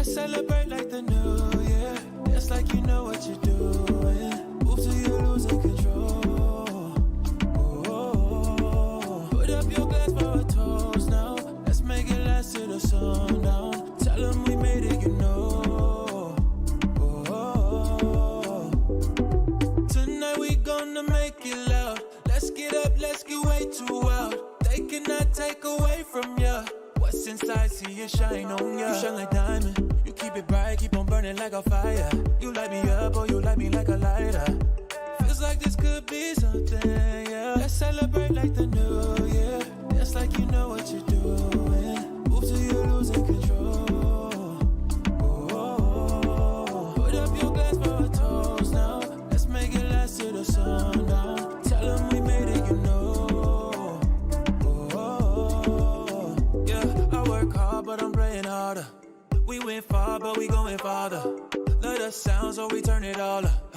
Celebrate like the new year. Dance like you know what you're doing. Move till you're losing control. Oh, put up your glass for a toast now. Let's make it last till the sundown. Tell them we made it, you know. Oh, tonight we gonna make it loud. Let's get up, let's get way too wild. They cannot take away from ya. What's inside, see it shine on ya. You shine like diamond. You keep it bright, keep on burning like a fire. You light me up, or you light me like a lighter. Feels like this could be something, yeah. Let's celebrate like the new year. Dance like you know what you're doing. Move till you're losing control. Oh, put up your glass for a toast now. Let's make it last till the sundown. Tell them we made it, you know. But I'm praying harder. We went far, but we going farther. Let us sound, so we turn it all up.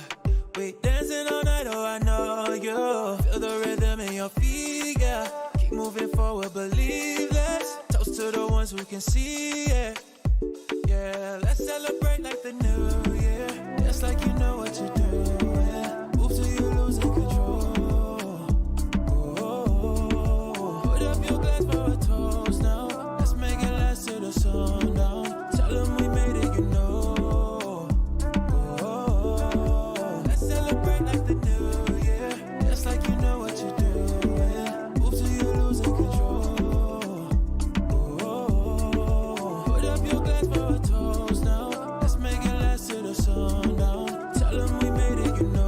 We dancing all night, oh I know you. Feel the rhythm in your feet, yeah. Keep moving forward, believe this. Toast to the ones who can see it. Yeah, let's celebrate like the new year. Just like you know what you're doing. Move till you losing control. Oh, put up your glass for a toast now. Let's make it last till the sundown. Tell them we made it, you know. Oh, let's celebrate like the new year. Just like you know what you're doing. Move till you losing control. Oh, put up your glass for a toast now. Let's make it last till the sundown. Tell them we made it, you know.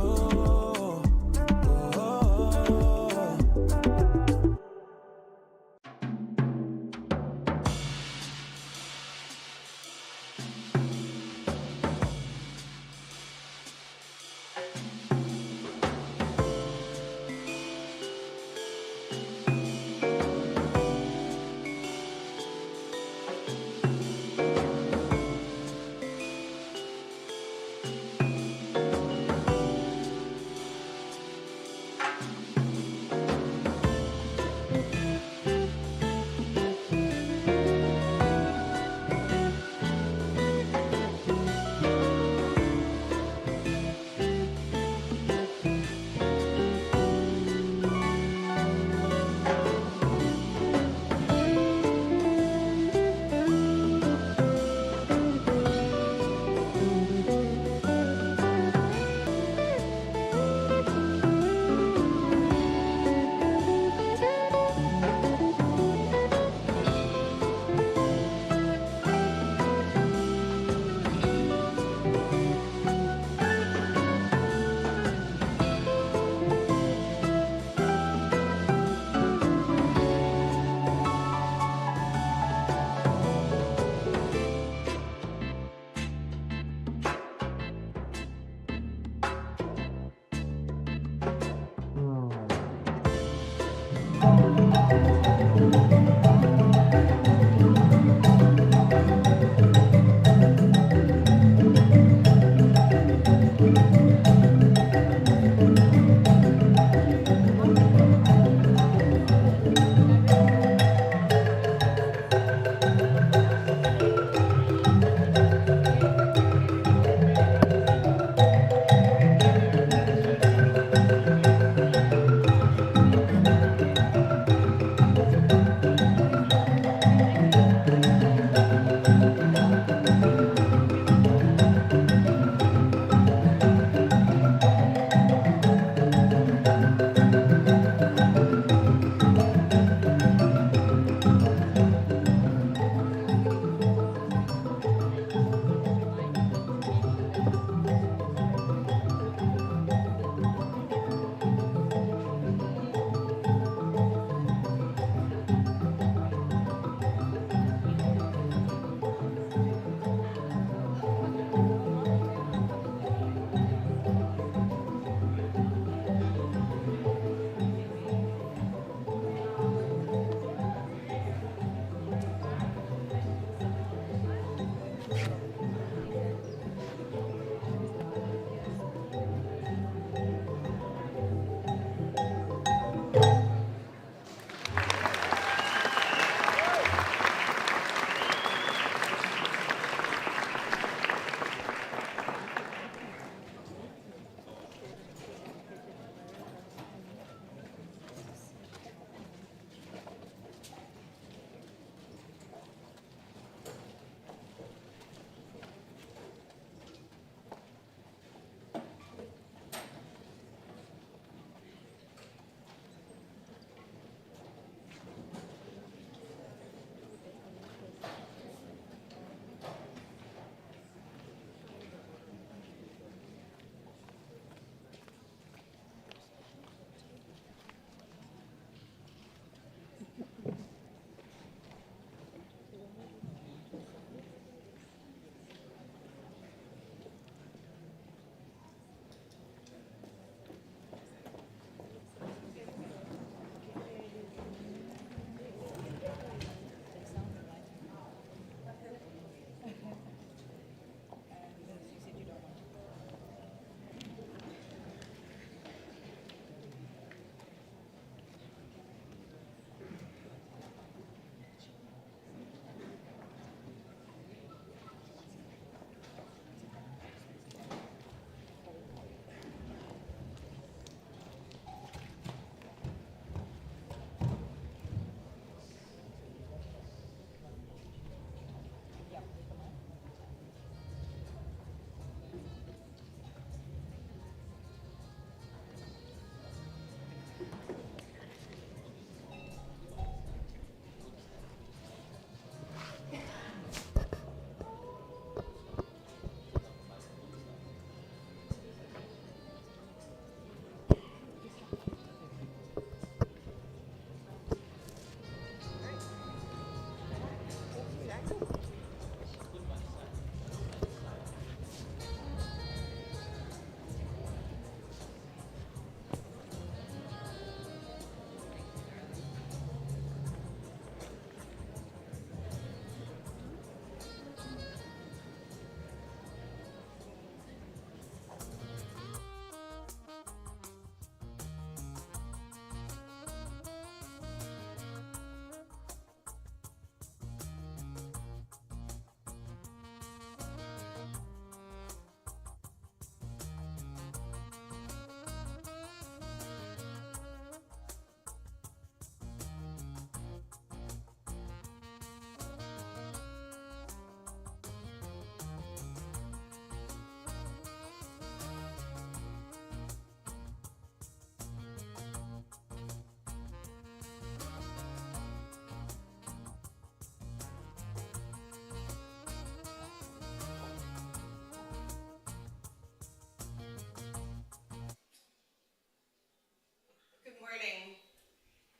morning.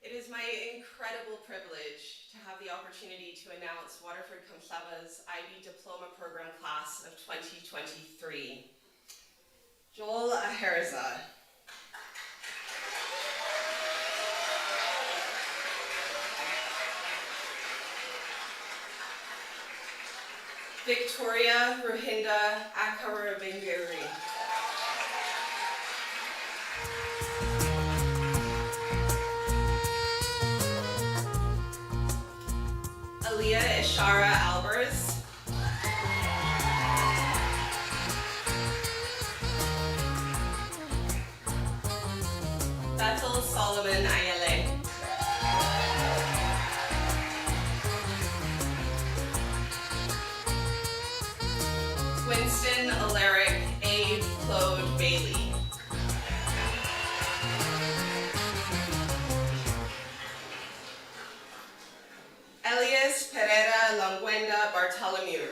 It is my incredible privilege to have the opportunity to announce Waterford Kamhlaba's IB Diploma Program Class of 2023. Joel Aherza. Victoria Ruhinda Akarabingiri. Aliyah Ishara Albers. Bethel Solomon Ayele. Winston Alaric A. Claude Bailey. Elias Pereira Langwenda Bartolomeu.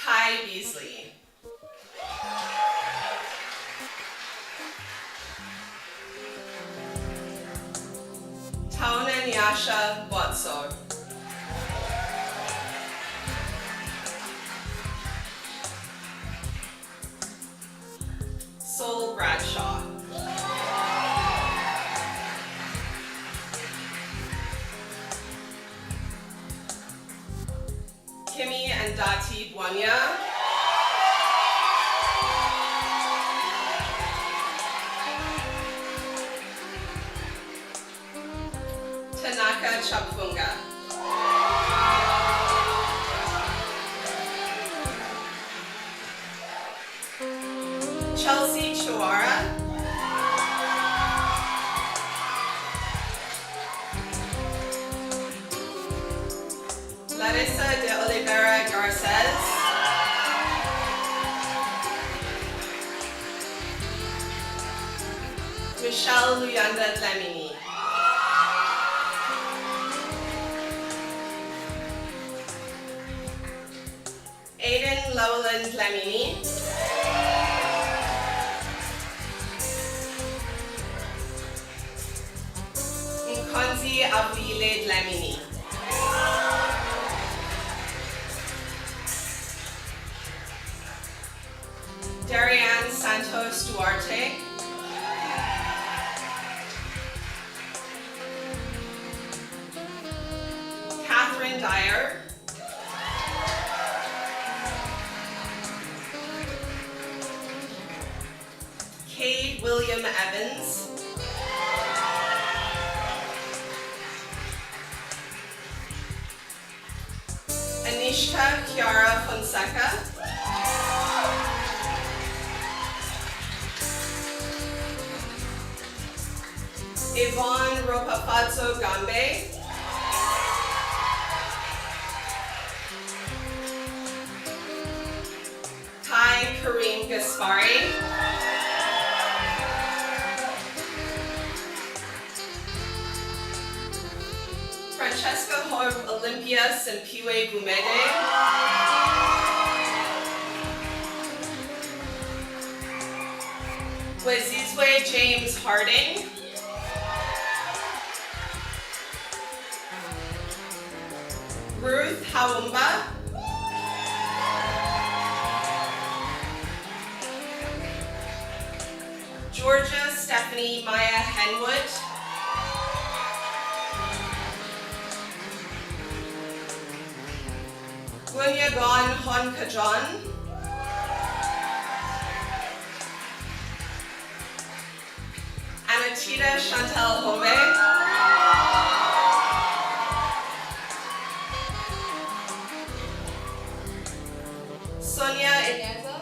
Kai Beasley. Tauna Nyasha Botso. Sol Bradshaw. Kimi and Dati Bwanya. Tanaka Chapfunga. Chelsea Chawara. Larissa de Oliveira Garces. Michelle Luyanda Lemini. Aiden Lowland Lemini. Nkonzi Avile Lemini. Darianne Santos Duarte. Catherine Dyer. Cade William Evans. Anishka Chiara Fonseca. Yvonne Ropafazzo Gambe. Kai Kareem Gaspari. Francesca Horb Olympia Simpiwe Gumede. Wezizwe James Harding. Ruth Haumba. Georgia Stephanie Maya Henwood. Gunyagon Hon Kajon. Anatita Chantal Hove. Sonia Ineza.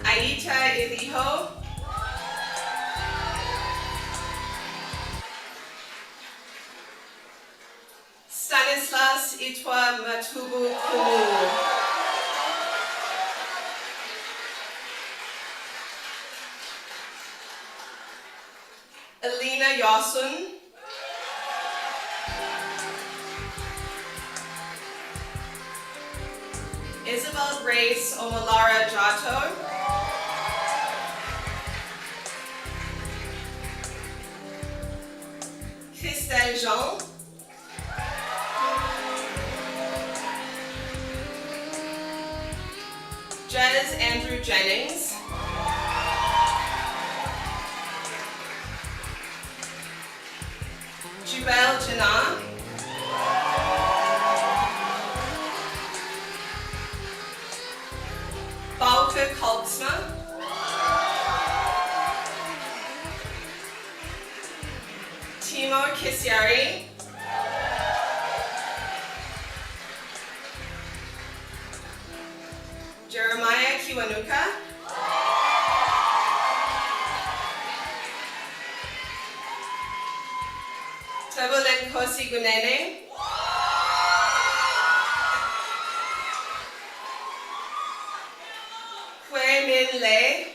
Aita Iliho. Stanislas Itwa Matubu Kumu. Elena Yosun. Isabel Grace Omolara Jato. Christelle Jean. Jez Andrew Jennings. Jubel Jinnah. Bauke Kolbsma. Timur Kisyari. Jeremiah Kiwanuka. Tebolen Kosi Gunene. Hui Min Le.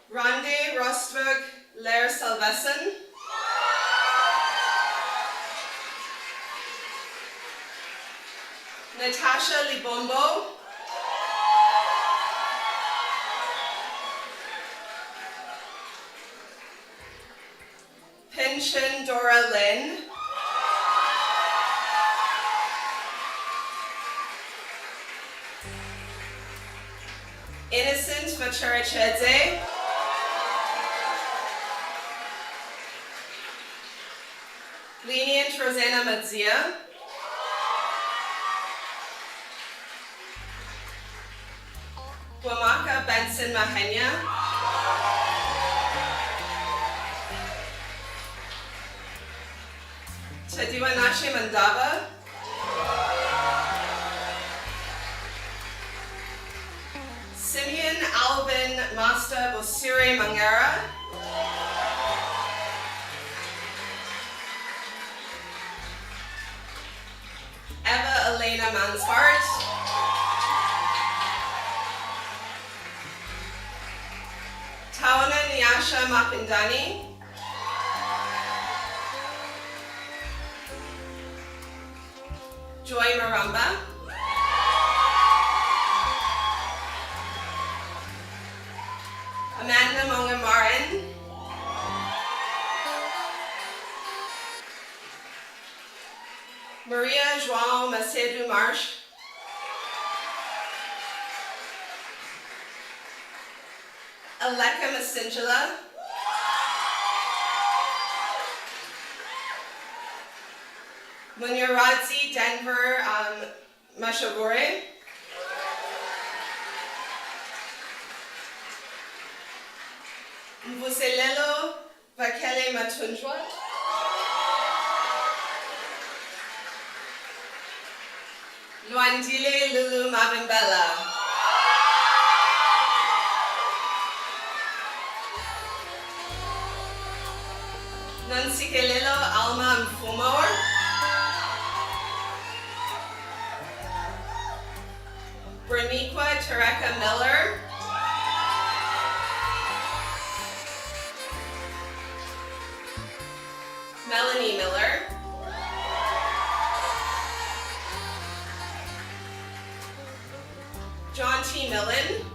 Rande Rostberg Ler Salvesen. Natasha Libombo. Pinshin Dora Lin. Innocent Maturachedze. Lenient Rosanna Madzia. Wamaka Benson Mahenya. Tadiwanashe Mandava. Simeon Alvin Master Bosire Mangara. Eva Elena Manshart. Tawana Nyasha Mapindani. Joy Maramba. Amanda Mongamaran. Maria João Macedo Marsh. Aleka Masingela. Munyaradzi Denver Mashabore. Mvuselelo Vakele Matunjwa. Luandile Lulu Mavimbela. Nansikelelo Alma Mfumor. Berniqua Tareka Miller. Melanie Miller. John T. Millen.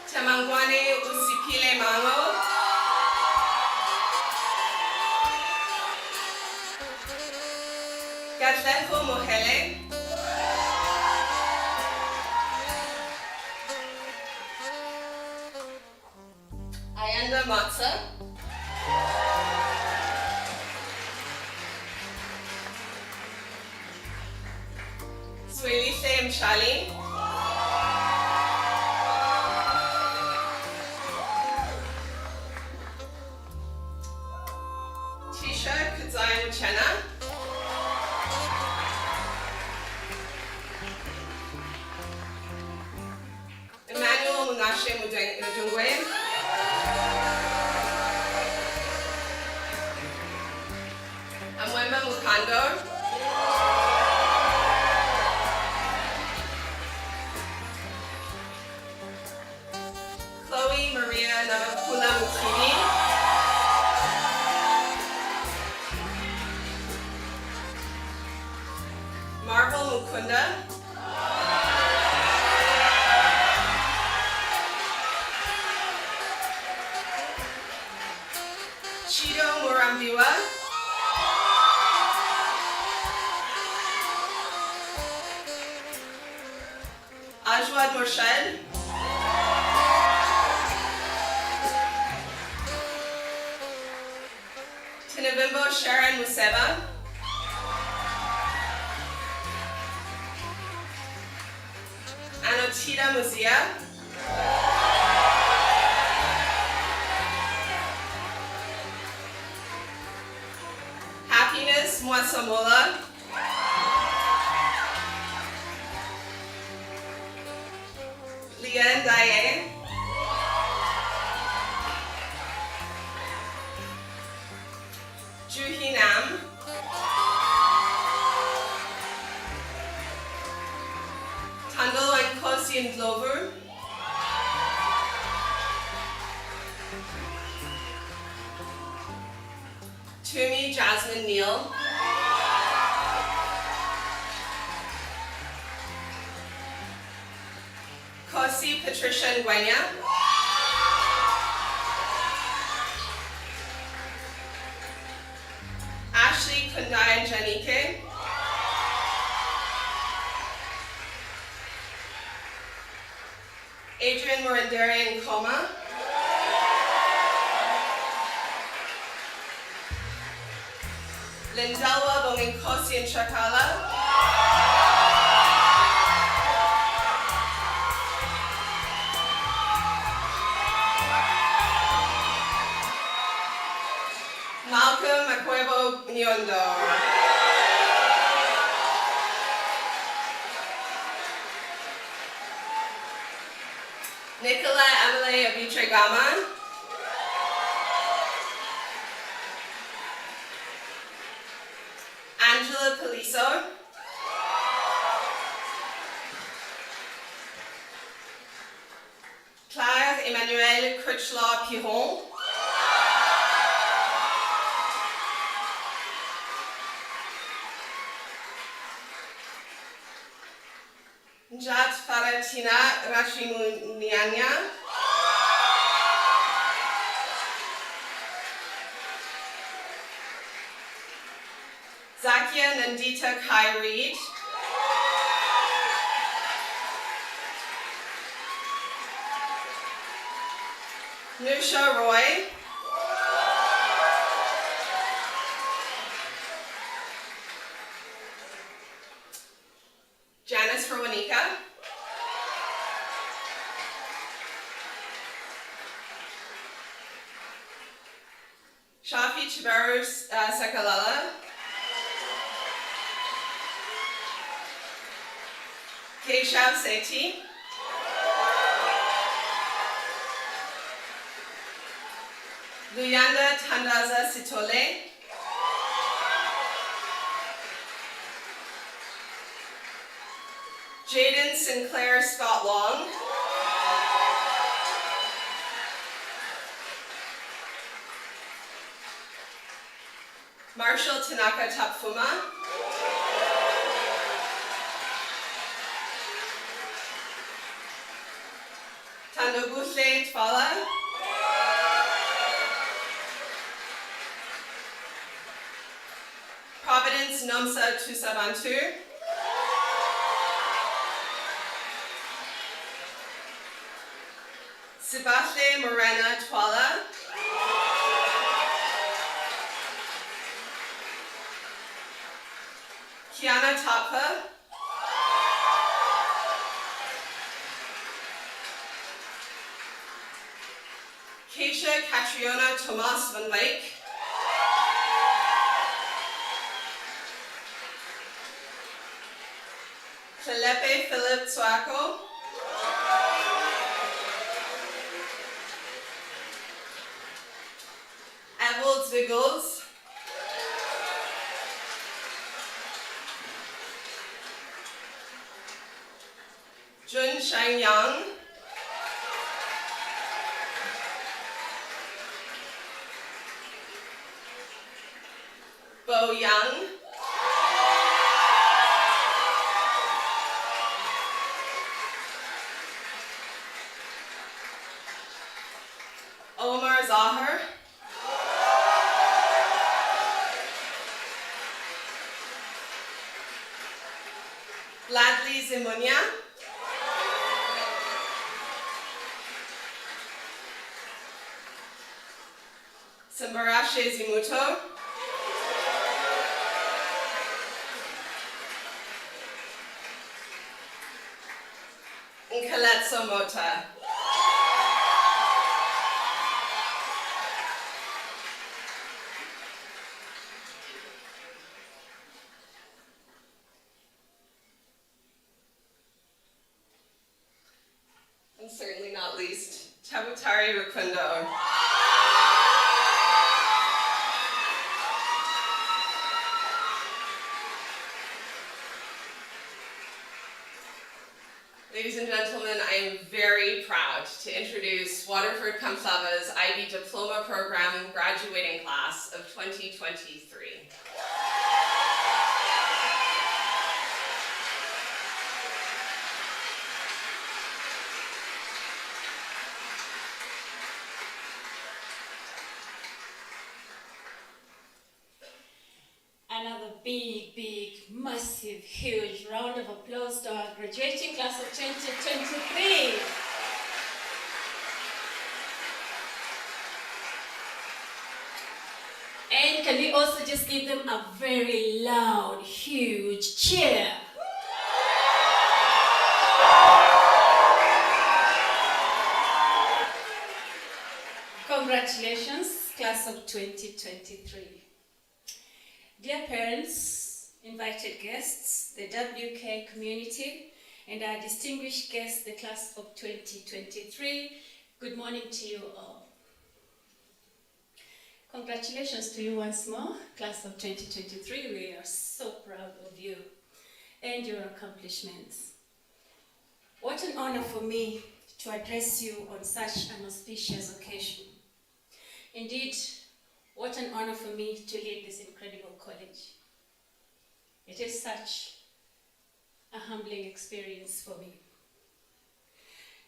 Tamangwane Usipile Mango. Gatlefo Mohele. Ayanda Matza. Swelise Mshali. Tisha Kadzai Uchenna. Emmanuel Munashe Mujungwe. Amwemba Mukando. Chloe Maria Maria Navakula Mukini, Marvel Mukunda, Chido Murambiwa, Ajwad Morshed, Tinavimbo Sharon Museba, Anotita Muzia, Happiness Mwasamola, Lian Daye, Juhi Nam, Tandalo and Kosi and Glover, Tumi Jasmine Neal, Kosi Patricia Nguenya, Ashley Kundai Janike, Adrian Morandarian Coma, Lindalwa Bonginkosi and Chakala, Malcolm Makwebo Nyondo, Nicola Emily Abitregama, Angela Poliso, Claire Emmanuel Critchlaw Piron, Njat Faratina Rashimunianya, Zakia Nandita Kai Reed, Nusha Roy, Janice Rowanika, Shafi Chibaru Sakalala, Keshav Sethi, Luyanda Tandaza Sitole, Jaden Sinclair Scott Long, Marshall Tanaka Tapfuma, Tandogusle Tfala, Providence Nomsa Tusabantu, Sibahle Morena Twala, Kiana Tapa, Keisha Catriona Tomas Van Wyk, Felipe Philip Swako, Ewald Zwiggles, Jun Shangyang, Bo Young. Omar Zahar. Ladley Zimunya. Sambarashe Zimuto. Nkaletso Mota. And certainly not least, Tabutari Rukundo. Ladies and gentlemen, I am very proud to introduce Waterford Kamhlaba's IB Diploma Program graduating class of 2023. Another big, massive, huge round of applause to our graduating class of 2023. And can we also just give them a very loud, huge cheer? Congratulations, class of 2023. Dear parents, invited guests, the WK community, and our distinguished guests, the class of 2023, good morning to you all. Congratulations to you once more, class of 2023. We are so proud of you and your accomplishments. What an honor for me to address you on such an auspicious occasion. Indeed, what an honor for me to lead this incredible college. It is such a humbling experience for me.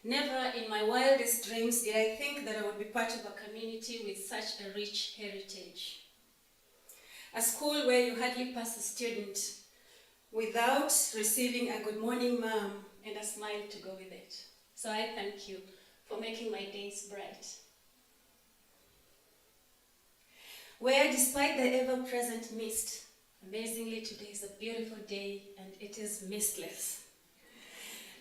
Never in my wildest dreams did I think that I would be part of a community with such a rich heritage. A school where you hardly pass a student without receiving a good morning, ma'am, and a smile to go with it. So I thank you for making my days bright. Where despite the ever-present mist, amazingly today is a beautiful day and it is mistless.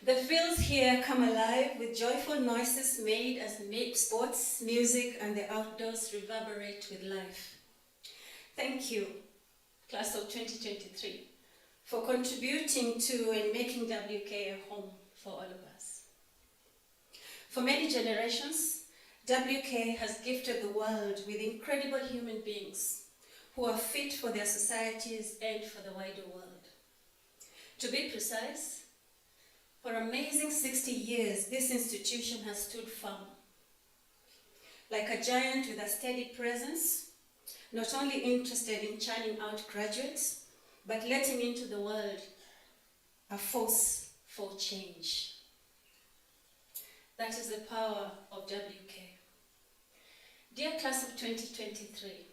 The fields here come alive with joyful noises made as sports, music, and the outdoors reverberate with life. Thank you, class of 2023, for contributing to and making WK a home for all of us. For many generations, WK has gifted the world with incredible human beings who are fit for their societies and for the wider world. To be precise, for amazing 60 years, this institution has stood firm. Like a giant with a steady presence, not only interested in churning out graduates, but letting into the world a force for change. That is the power of WK. Dear class of 2023,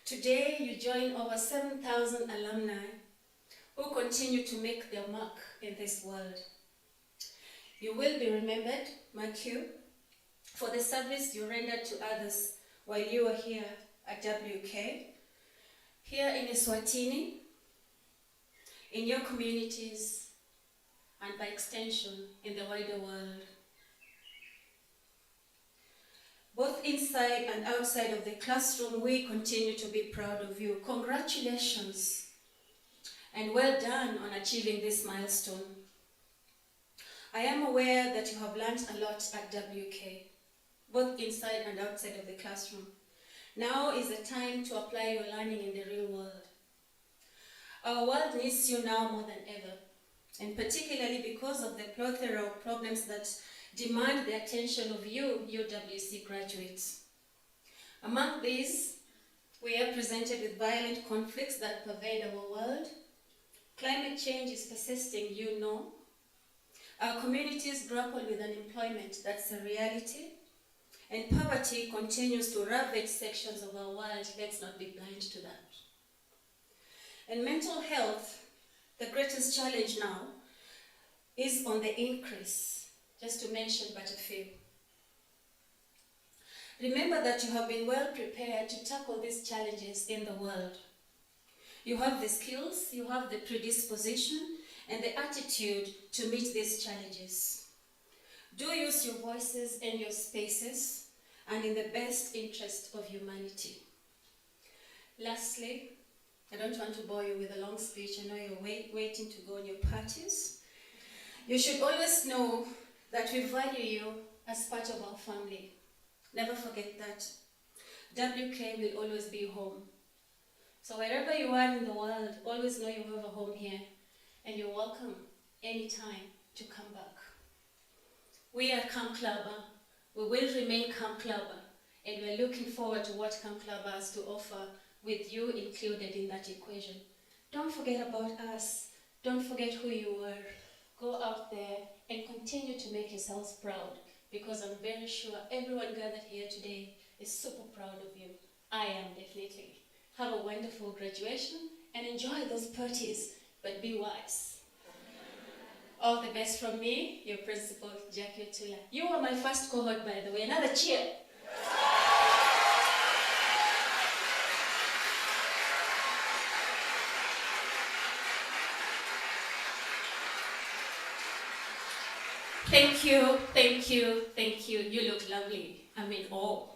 today you join over 7,000 alumni who continue to make their mark in this world. You will be remembered, mark you, for the service you rendered to others while you were here at WK, here in Eswatini, in your communities, and by extension, in the wider world. Both inside and outside of the classroom, we continue to be proud of you. Congratulations, and well done on achieving this milestone. I am aware that you have learned a lot at WK, both inside and outside of the classroom. Now is the time to apply your learning in the real world. Our world needs you now more than ever, and particularly because of the plethora of problems that demand the attention of you, UWC graduates. Among these, We are presented with violent conflicts that pervade our world. Climate change is persisting, you know. Our communities grapple with unemployment, that's a reality. And poverty continues to ravage sections of our world, let's not be blind to that. And mental health, the greatest challenge now, is on the increase, just to mention but a few. Remember that you have been well prepared to tackle these challenges in the world. You have the skills, you have the predisposition, and the attitude to meet these challenges. Do use your voices and your spaces, and in the best interest of humanity. Lastly, I don't want to bore you with a long speech. I know you're waiting to go on your parties. You should always know that we value you as part of our family. Never forget that. WK will always be home. So wherever you are in the world, always know you have a home here, and you're welcome anytime to come back. We are Kamhlaba. We will remain Kamhlaba, and we're looking forward to what Kamhlaba has to offer, with you included in that equation. Don't forget about us. Don't forget who you are. Go out there and continue to make yourselves proud, because I'm very sure everyone gathered here today is super proud of you. I am definitely. Have a wonderful graduation and enjoy those parties, but be wise. All the best from me, your principal, Jackie Otula. You were my first cohort, by the way. Another cheer. Thank you, thank you, thank you. You look lovely. I'm in awe.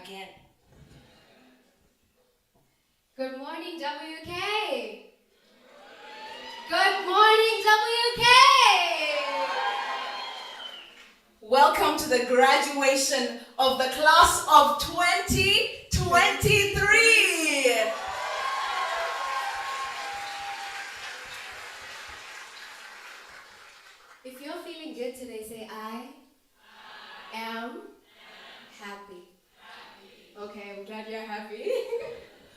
again. Good morning, WK! Good morning, WK! Welcome to the graduation of the class of 2023. If you're feeling good today, say I am happy. Okay, I'm glad you're happy.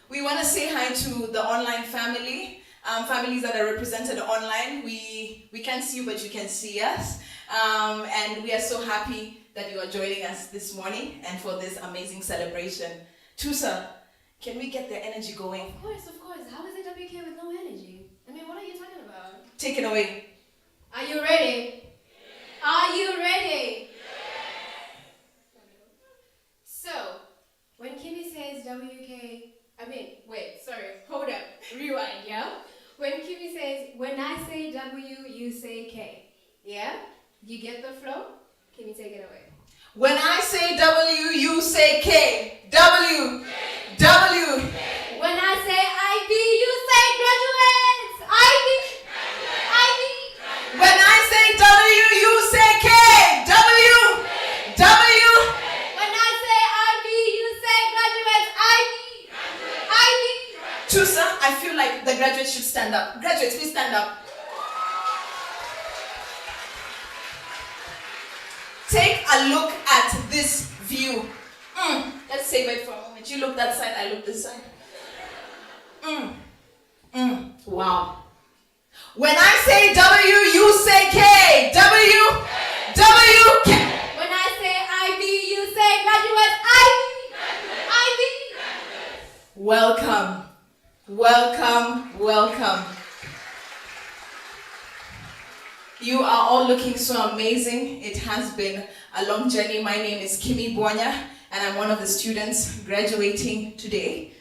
We want to say hi to the online family, families that are represented online. We can't see you, but you can see us. And we are so happy that you are joining us this morning and for this amazing celebration. Tusa, can we get the energy going? Of course, of course. How is it WK with no energy? I mean, what are you talking about? Take it away. Are you ready? Are you ready? So, when Kimmy says hold up, rewind, yeah? When Kimmy says, when I say W, you say K, yeah? You get the flow? Kimmy, take it away. When I say W, you say K. W. W. When I say IB, you say graduates. IB. IB. When I say W, you say K. W. W. When I say IB, you say graduates. IB. IB. Tusa, I feel like the graduates should stand up. Graduates, please stand up. Take a look at this view. Let's save it for a moment. You look that side, I look this side. Wow. When I say W, you say K. W. W. K. When I say IB, you say graduates. IB. IB. Welcome. Welcome. Welcome. You are all looking so amazing. It has been a long journey. My name is Kimmy Bwanya, and I'm one of the students graduating today.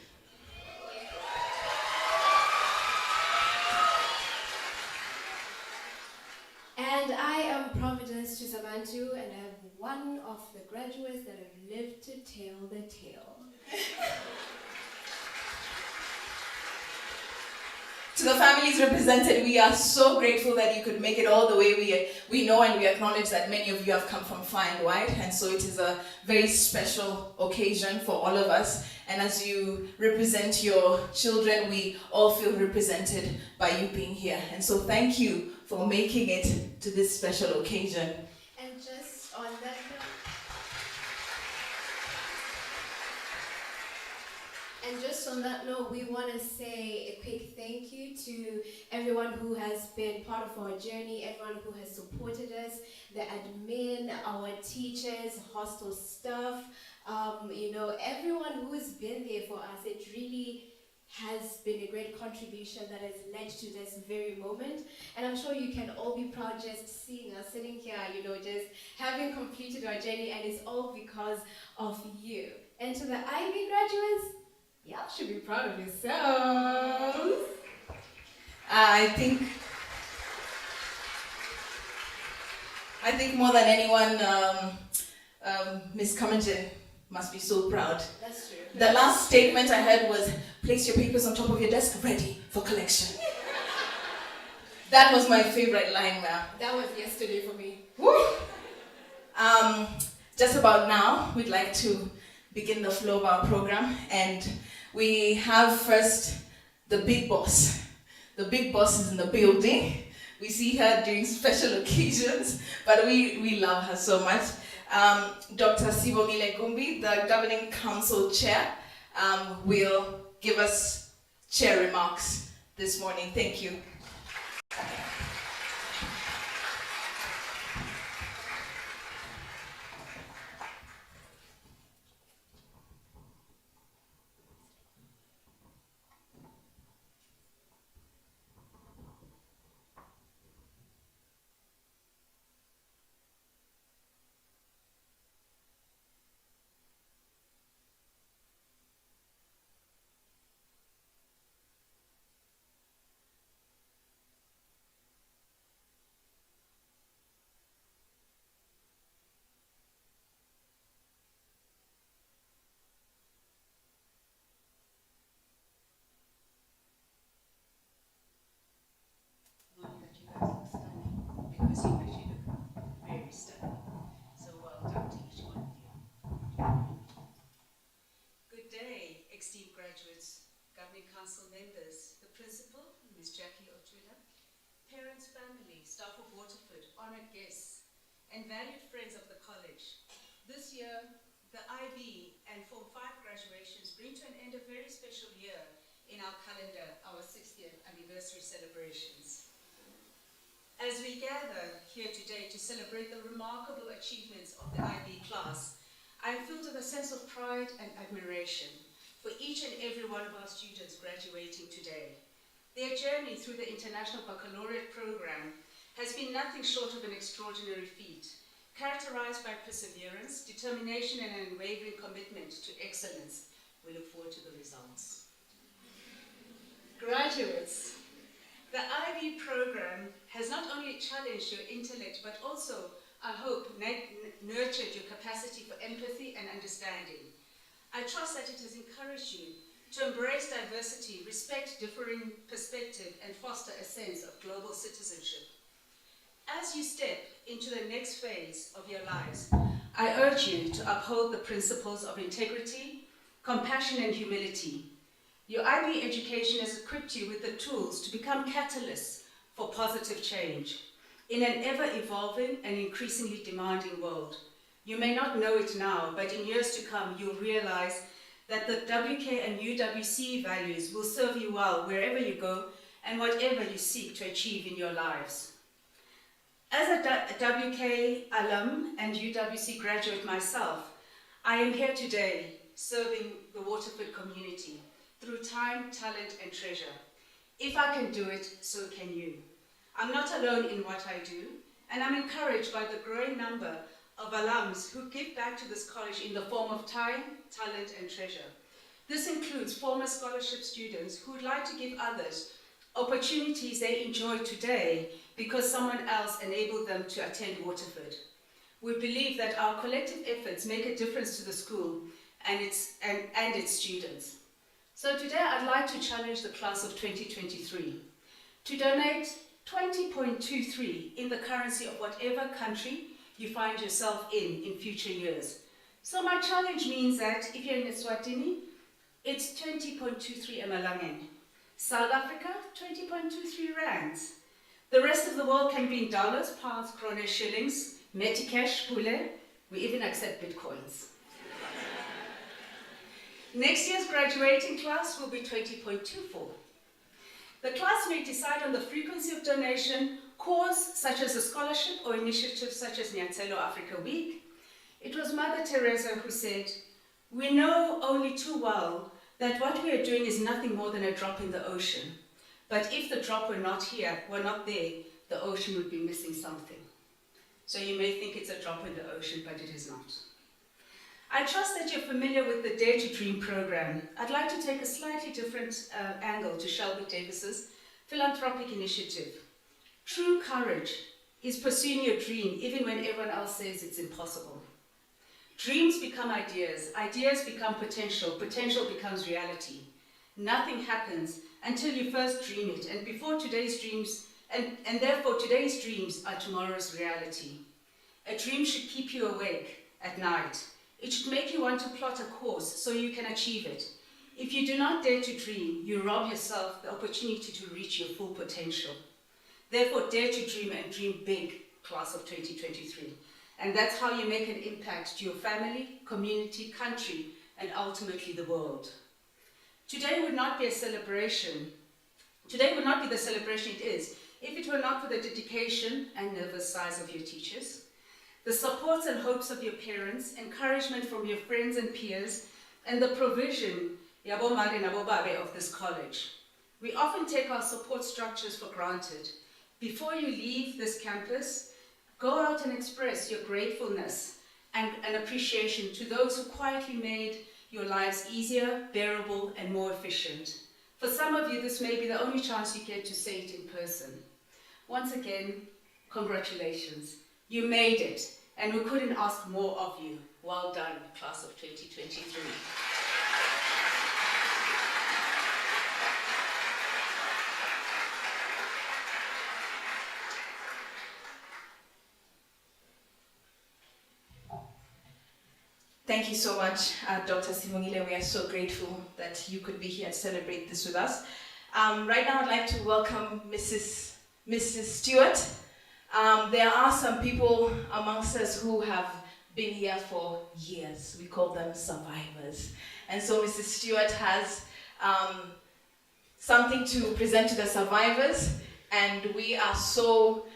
And I am Providence Chisamantu, and I'm one of the graduates that have lived to tell the tale. To the families represented, we are so grateful that you could make it all the way. We know and we acknowledge that many of you have come from far and wide, and so it is a very special occasion for all of us. And as you represent your children, we all feel represented by you being here. And so thank you for making it to this special occasion. And just on that note, we want to say a quick thank you to everyone who has been part of our journey, everyone who has supported us, the admin, our teachers, hostel staff, everyone who has been there for us. It really has been a great contribution that has led to this very moment. And I'm sure you can all be proud just seeing us sitting here, just having completed our journey, and it's all because of you. And to the Ivy graduates, y'all should be proud of yourselves. I think more than anyone, Miss Cummingen must be so proud. That's true. The last statement I heard was, place your papers on top of your desk, ready for collection. That was my favorite line, ma'am. That was yesterday for me. Woo! Just about now, we'd like to begin the flow of our program, and we have first the big boss. The big boss is in the building. We see her during special occasions, but we love her so much. Dr. Sibongile Gumbi, the Governing Council Chair, will give us chair remarks this morning. Thank you. members, the principal, Ms. Jackie Otula, parents, family, staff of Waterford, honored guests, and valued friends of the college. This year, the IB and Form 5 graduations bring to an end a very special year in our calendar, our 60th anniversary celebrations. As we gather here today to celebrate the remarkable achievements of the IB class, I am filled with a sense of pride and admiration for each and every one of our students graduating today. Their journey through the International Baccalaureate program has been nothing short of an extraordinary feat, characterized by perseverance, determination, and an unwavering commitment to excellence. We look forward to the results. Graduates, the IB program has not only challenged your intellect, but also, I hope, nurtured your capacity for empathy and understanding. I trust that it has encouraged you to embrace diversity, respect differing perspective, and foster a sense of global citizenship. As you step into the next phase of your lives, I urge you to uphold the principles of integrity, compassion, and humility. Your IB education has equipped you with the tools to become catalysts for positive change in an ever-evolving and increasingly demanding world. You may not know it now, but in years to come, you'll realize that the WK and UWC values will serve you well wherever you go and whatever you seek to achieve in your lives. As a WK alum and UWC graduate myself, I am here today serving the Waterford community through time, talent, and treasure. If I can do it, so can you. I'm not alone in what I do, and I'm encouraged by the growing number of alums who give back to this college in the form of time, talent, and treasure. This includes former scholarship students who would like to give others opportunities they enjoy today because someone else enabled them to attend Waterford. We believe that our collective efforts make a difference to the school and its students. So today I'd like to challenge the class of 2023 to donate 20.23 in the currency of whatever country you find yourself in future years. So my challenge means that if you're in Eswatini, it's 20.23 emalangeni. South Africa, 20.23 rands. The rest of the world can be in dollars, pounds, kroner, shillings, metikash, pule. We even accept bitcoins. Next year's graduating class will be 20.24. The class may decide on the frequency of donation, cause such as a scholarship or initiatives such as Nyatselo Africa Week. It was Mother Teresa who said, "We know only too well that what we are doing is nothing more than a drop in the ocean. But if the drop were not here, were not there, the ocean would be missing something." So you may think it's a drop in the ocean, but it is not. I trust that you're familiar with the Dare to Dream program. I'd like to take a slightly different angle to Shelby Davis's philanthropic initiative. True courage is pursuing your dream even when everyone else says it's impossible. Dreams become ideas, ideas become potential, potential becomes reality. Nothing happens until you first dream it, and therefore today's dreams are tomorrow's reality. A dream should keep you awake at night. It should make you want to plot a course so you can achieve it. If you do not dare to dream, you rob yourself the opportunity to reach your full potential. Therefore, dare to dream and dream big, class of 2023. And that's how you make an impact to your family, community, country, and ultimately the world. Today would not be a celebration. Today would not be the celebration it is if it were not for the dedication and nervous sighs of your teachers, the supports and hopes of your parents, encouragement from your friends and peers, and the provision of this college. We often take our support structures for granted. Before you leave this campus, go out and express your gratefulness and appreciation to those who quietly made your lives easier, bearable, and more efficient. For some of you, this may be the only chance you get to say it in person. Once again, congratulations. You made it, and we couldn't ask more of you. Well done, class of 2023. Thank you so much, Dr. Sibongile. We are so grateful that you could be here and celebrate this with us. Right now I'd like to welcome Mrs. Stewart. There are some people amongst us who have been here for years. We call them survivors. And so Mrs. Stewart has something to present to the survivors, and we are so,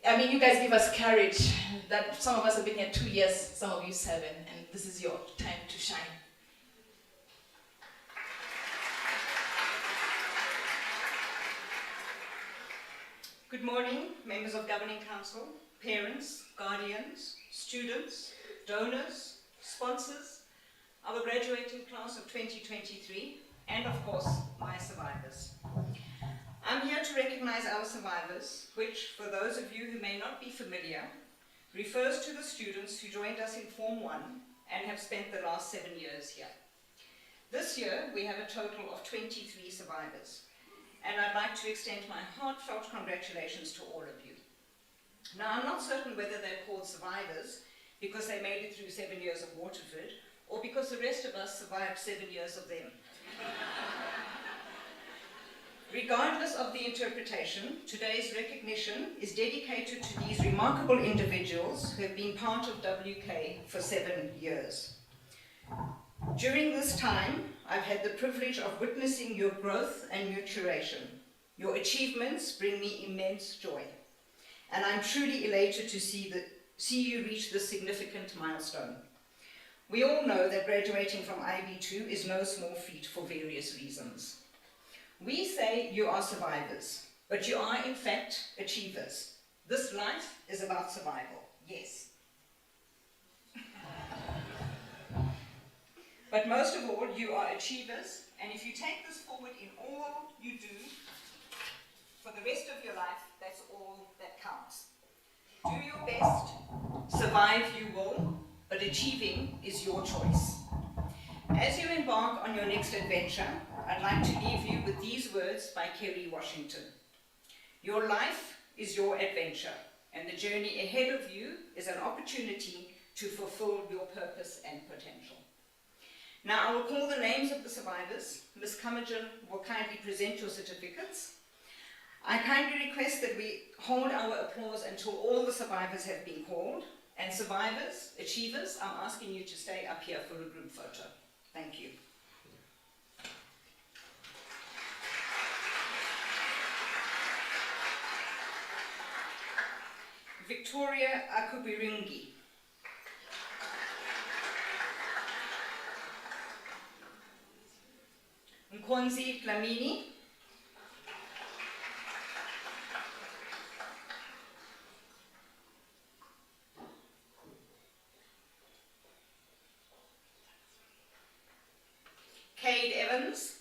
you guys give us courage that some of us have been here 2 years, some of you 7, and this is your time to shine. Good morning, members of Governing Council, parents, guardians, students, donors, sponsors, our graduating class of 2023, and of course, my survivors. I'm here to recognize our survivors, which, for those of you who may not be familiar, refers to the students who joined us in Form 1 and have spent the last 7 years here. This year, we have a total of 23 survivors, and I'd like to extend my heartfelt congratulations to all of you. Now, I'm not certain whether they're called survivors because they made it through 7 years of Waterford, or because the rest of us survived 7 years of them. Regardless of the interpretation, today's recognition is dedicated to these remarkable individuals who have been part of WK for 7 years. During this time, I've had the privilege of witnessing your growth and maturation. Your achievements bring me immense joy, and I'm truly elated to see you reach this significant milestone. We all know that graduating from IB2 is no small feat for various reasons. We say you are survivors, but you are in fact achievers. This life is about survival, yes. But most of all, you are achievers, and if you take this forward in all you do, for the rest of your life, that's all that counts. Do your best, survive you will, but achieving is your choice. As you embark on your next adventure, I'd like to leave you with these words by Kerry Washington. Your life is your adventure, and the journey ahead of you is an opportunity to fulfill your purpose and potential. Now, I will call the names of the survivors. Ms. Kamhlaba will kindly present your certificates. I kindly request that we hold our applause until all the survivors have been called. And survivors, achievers, I'm asking you to stay up here for a group photo. Thank you. Victoria Akubiringi. Nkonzi Dlamini. Cade Evans.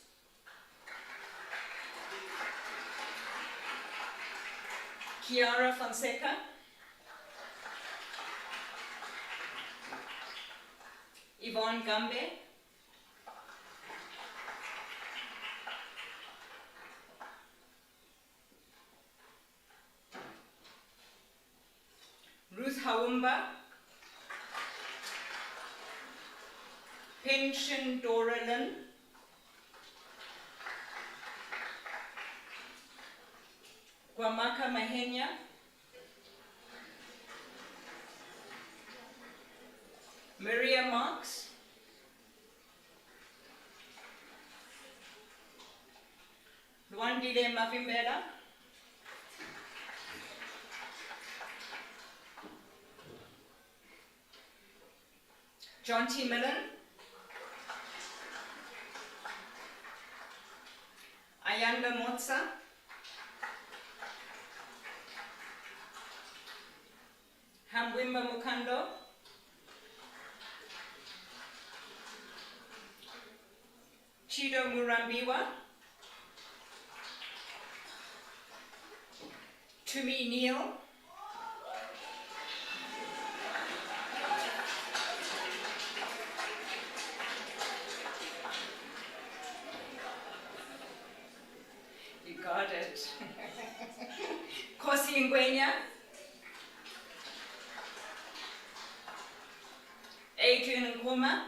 Kiara Fonseca. Yvonne Gambo. Ruth Haumba. Pension Doralyn. Gwamaka Mahenya. Maria Marks. Luandile Mavimbela. John T. Millen. Ayanda Motsa. Hambwimba Mukando. Chido Murambiwa. Tumi Neal. You got it. Kosi Ngwenya. Adrian Nkuma.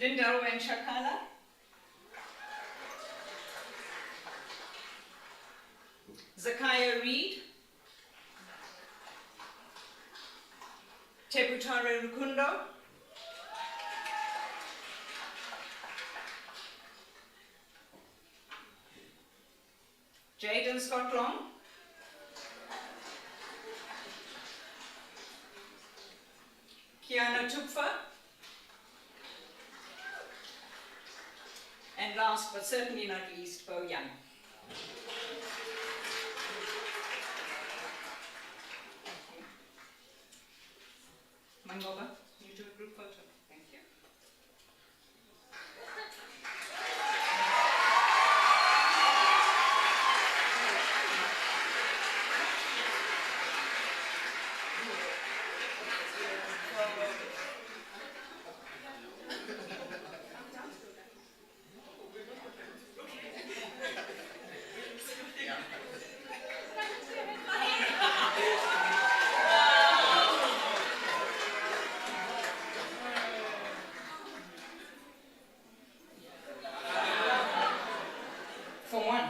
Lindarwa and Shakala. Zakaya Reed. Tebutare Rukundo. Jaden Scott Long. Kiana Tupfa. And last but certainly not least, Bo Young. Mangoba, you do a group photo. Thank you. Form 1.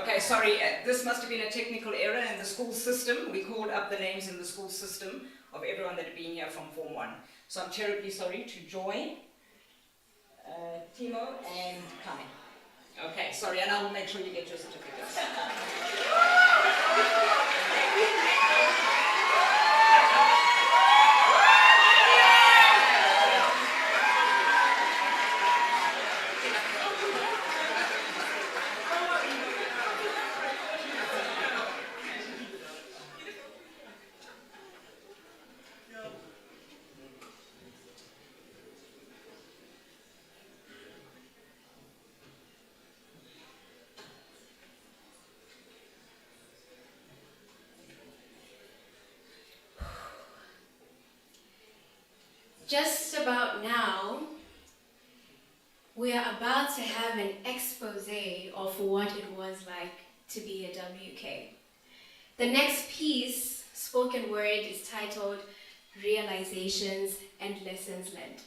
Okay, sorry, this must have been a technical error in the school system. We called up the names in the school system of everyone that had been here from Form 1. So I'm terribly sorry to Joy, Timo, and Kai. Okay, sorry, and I will make sure you get your certificates. Just about now, we are about to have an expose of what it was like to be a WK. The next piece, spoken word, is titled Realizations and Lessons Learned.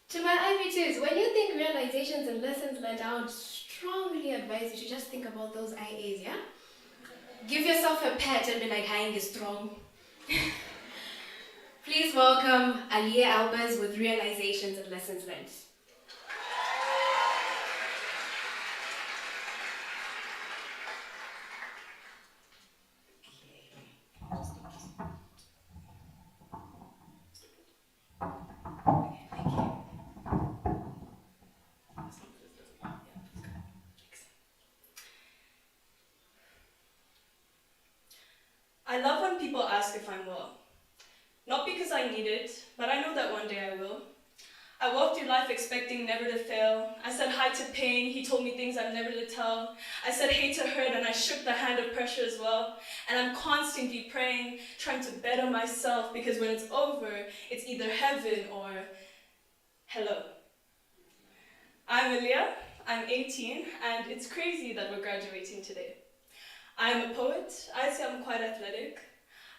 To my IB2s, when you think realizations and lessons learned, I would strongly advise you to just think about those IAs, yeah? Give yourself a pat and be like, Hang is strong. Please welcome Aliyah Albers with Realizations and Lessons Learned. I love when people ask if I'm well. Not because I need it, but I know that one day I will. I walked through life expecting never to fail. I said hi to pain, he told me things I've never to tell. I said hey to hurt and I shook the hand of pressure as well. And I'm constantly praying, trying to better myself, because when it's over, it's either heaven or hello. I'm Aliyah, I'm 18, and it's crazy that we're graduating today. I'm a poet, I'd say I'm quite athletic.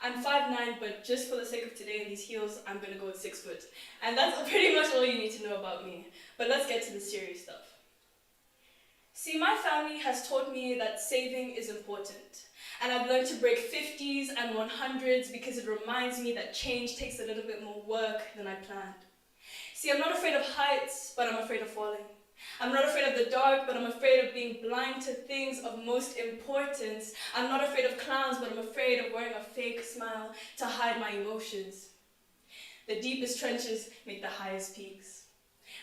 I'm 5'9", but just for the sake of today in these heels, I'm gonna go with 6 foot. And that's pretty much all you need to know about me. But let's get to the serious stuff. See, my family has taught me that saving is important. And I've learned to break 50s and 100s because it reminds me that change takes a little bit more work than I planned. See, I'm not afraid of heights, but I'm afraid of falling. I'm not afraid of the dark, but I'm afraid of being blind to things of most importance. I'm not afraid of clowns, but I'm afraid of wearing a fake smile to hide my emotions. The deepest trenches make the highest peaks.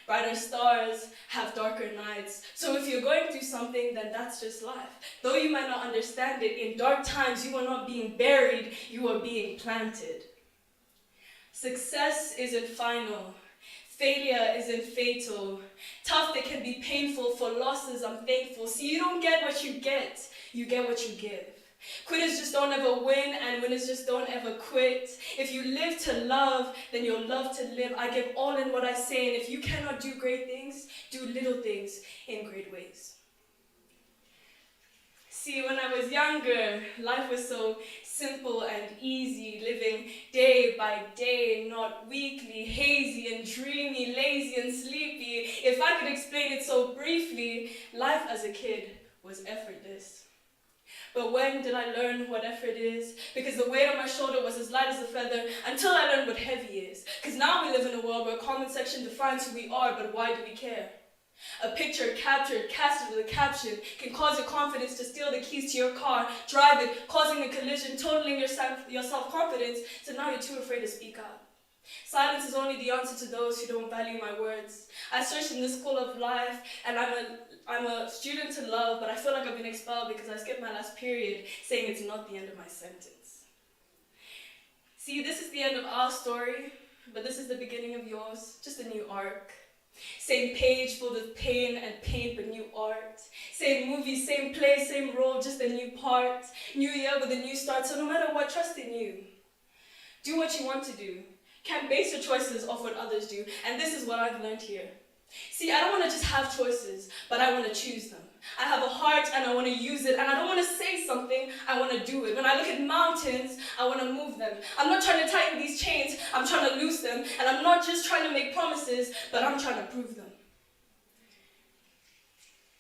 Brighter stars have darker nights. So if you're going through something, then that's just life. Though you might not understand it, in dark times you are not being buried, you are being planted. Success isn't final. Failure isn't fatal. Tough, they can be painful. For losses, I'm thankful. See, you don't get what you get what you give. Quitters just don't ever win, and winners just don't ever quit. If you live to love, then you'll love to live. I give all in what I say, and if you cannot do great things, do little things in great ways. See, when I was younger, life was so simple and easy, living day by day, not weekly, hazy and dreamy, lazy and sleepy. If I could explain it so briefly, life as a kid was effortless. But when did I learn what effort is? Because the weight on my shoulder was as light as a feather until I learned what heavy is. Because now we live in a world where comment section defines who we are, but why do we care? A picture captured, casted with a caption, can cause your confidence to steal the keys to your car, drive it, causing a collision, totaling your self-confidence, so now you're too afraid to speak out. Silence is only the answer to those who don't value my words. I searched in this school of life, and I'm a student to love, but I feel like I've been expelled because I skipped my last period, saying it's not the end of my sentence. See, this is the end of our story, but this is the beginning of yours, just a new arc. Same page full of pain and paint, but new art. Same movie, same play, same role, just a new part. New year with a new start, so no matter what, trust in you. Do what you want to do. Can't base your choices off what others do, and this is what I've learned here. See, I don't want to just have choices, but I want to choose them. I have a heart and I want to use it, and I don't want to say something, I want to do it. When I look at mountains, I want to move them. I'm not trying to tighten these chains, I'm trying to loose them, and I'm not just trying to make promises, but I'm trying to prove them.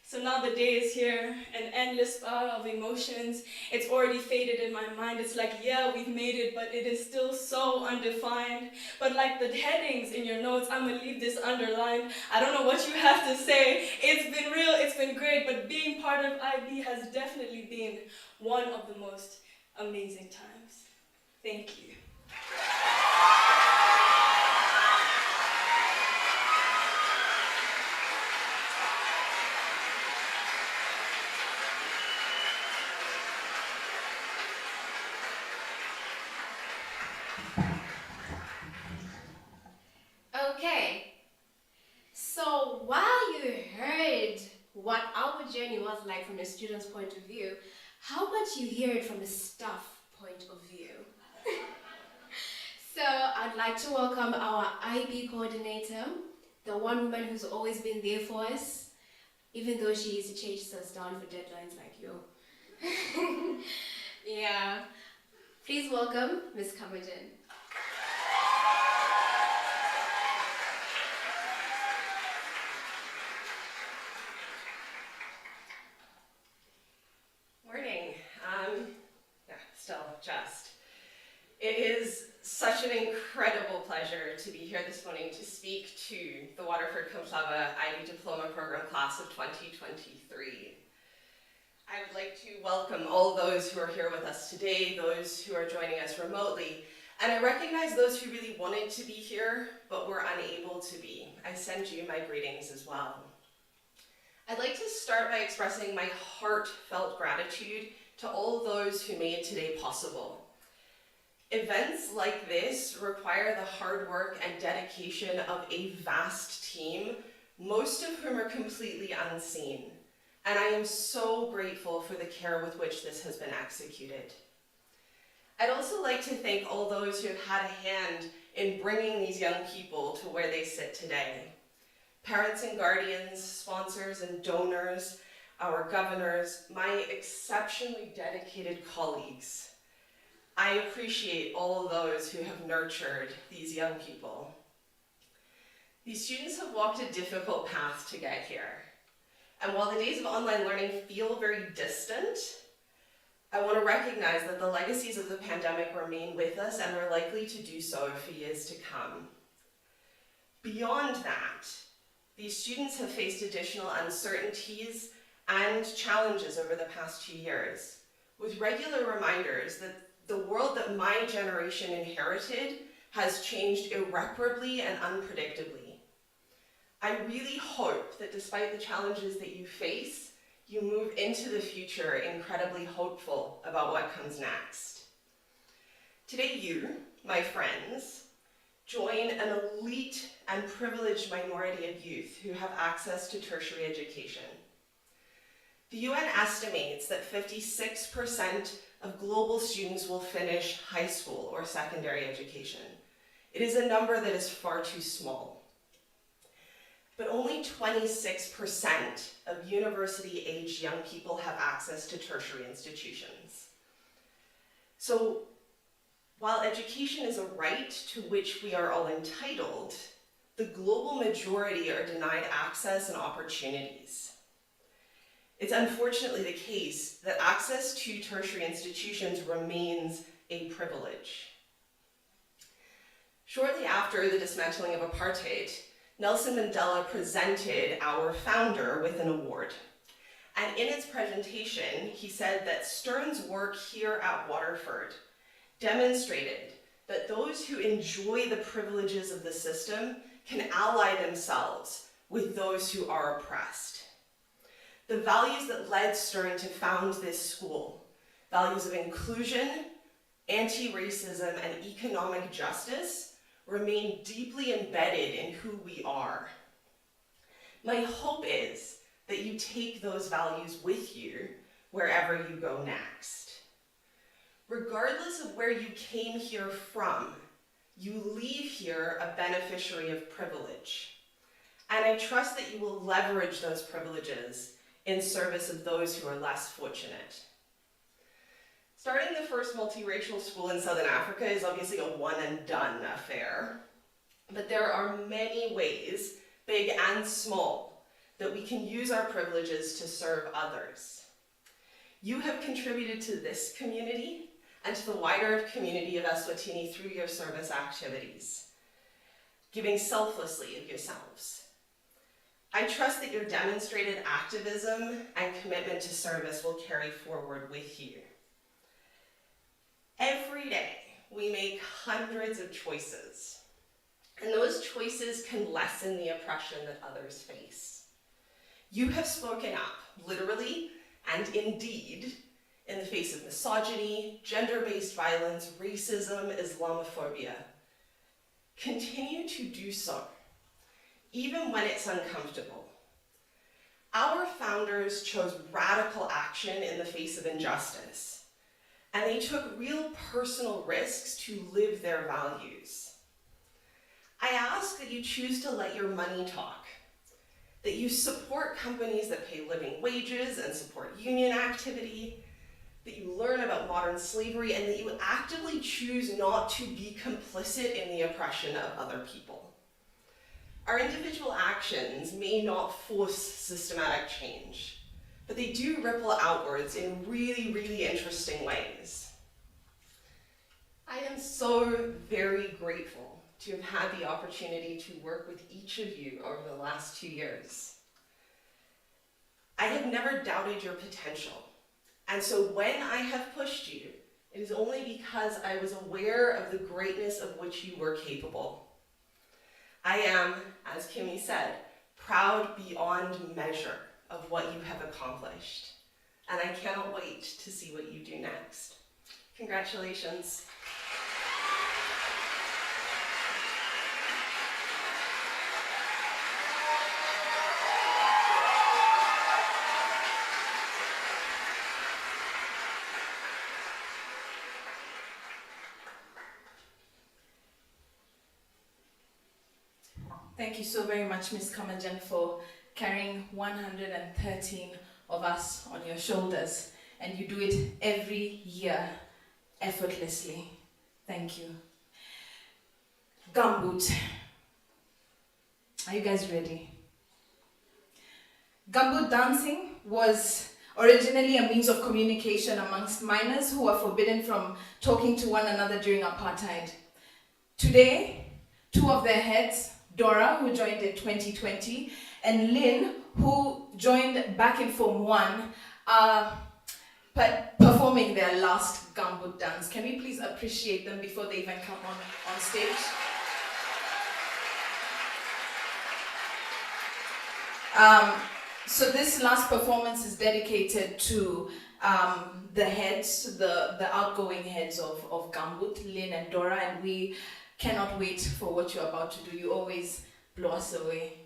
So now the day is here, an endless bar of emotions. It's already faded in my mind. It's like, yeah, we've made it, but it is still so undefined. But like the headings in your notes, I'm gonna leave this underlined. I don't know what you have to say. It's been real, it's been great, but being part of IB has definitely been one of the most amazing times. Thank you. Okay, so while you heard what our journey was like from a student's point of view, how about you hear it from the staff point of view? So I'd like to welcome our IB coordinator, the one woman who's always been there for us, even though she used to chase us down for deadlines like you. Yeah. Please welcome Ms. Kamhlaba. Morning. It is such an incredible pleasure to be here this morning to speak to the Waterford Kamhlaba IB Diploma Program Class of 2023. I would like to welcome all those who are here with us today, those who are joining us remotely, and I recognize those who really wanted to be here but were unable to be. I send you my greetings as well. I'd like to start by expressing my heartfelt gratitude to all those who made today possible. Events like this require the hard work and dedication of a vast team, most of whom are completely unseen. And I am so grateful for the care with which this has been executed. I'd also like to thank all those who have had a hand in bringing these young people to where they sit today. Parents and guardians, sponsors and donors, our governors, my exceptionally dedicated colleagues. I appreciate all those who have nurtured these young people. These students have walked a difficult path to get here. And while the days of online learning feel very distant, I want to recognize that the legacies of the pandemic remain with us and are likely to do so for years to come. Beyond that, these students have faced additional uncertainties and challenges over the past 2 years, with regular reminders that the world that my generation inherited has changed irreparably and unpredictably. I really hope that despite the challenges that you face, you move into the future incredibly hopeful about what comes next. Today you, my friends, join an elite and privileged minority of youth who have access to tertiary education. The UN estimates that 56% of global students will finish high school or secondary education. It is a number that is far too small. but only 26% of university-aged young people have access to tertiary institutions. So, while education is a right to which we are all entitled, the global majority are denied access and opportunities. It's unfortunately the case that access to tertiary institutions remains a privilege. Shortly after the dismantling of apartheid, Nelson Mandela presented our founder with an award. And in its presentation, he said that Stern's work here at Waterford demonstrated that those who enjoy the privileges of the system can ally themselves with those who are oppressed. The values that led Stern to found this school, values of inclusion, anti-racism, and economic justice, remain deeply embedded in who we are. My hope is that you take those values with you wherever you go next. Regardless of where you came here from, you leave here a beneficiary of privilege. And I trust that you will leverage those privileges in service of those who are less fortunate. Starting the first multiracial school in Southern Africa is obviously a one-and-done affair, but there are many ways, big and small, that we can use our privileges to serve others. You have contributed to this community and to the wider community of Eswatini through your service activities, giving selflessly of yourselves. I trust that your demonstrated activism and commitment to service will carry forward with you. Every day, we make hundreds of choices, and those choices can lessen the oppression that others face. You have spoken up, literally and indeed, in the face of misogyny, gender-based violence, racism, Islamophobia. Continue to do so, even when it's uncomfortable. Our founders chose radical action in the face of injustice, and they took real personal risks to live their values. I ask that you choose to let your money talk, that you support companies that pay living wages and support union activity, that you learn about modern slavery, and that you actively choose not to be complicit in the oppression of other people. Our individual actions may not force systematic change, but they do ripple outwards in really, really interesting ways. I am so very grateful to have had the opportunity to work with each of you over the last 2 years. I have never doubted your potential, and so when I have pushed you, it is only because I was aware of the greatness of which you were capable. I am, as Kimmy said, proud beyond measure of what you have accomplished, and I cannot wait to see what you do next. Congratulations. Thank you so very much, Ms. Kamajan, for carrying 113 of us on your shoulders, and you do it every year effortlessly. Thank you. Gumboot. Are you guys ready? Gumboot dancing was originally a means of communication amongst minors who were forbidden from talking to one another during apartheid. Today, 2 of their heads, Dora, who joined in 2020, and Lynn, who joined back in Form 1, are performing their last Gambo dance. Can we please appreciate them before they even come on stage? So this last performance is dedicated to the heads, the outgoing heads of Gambut, Lynn and Dora, and we cannot wait for what you're about to do. You always blow us away.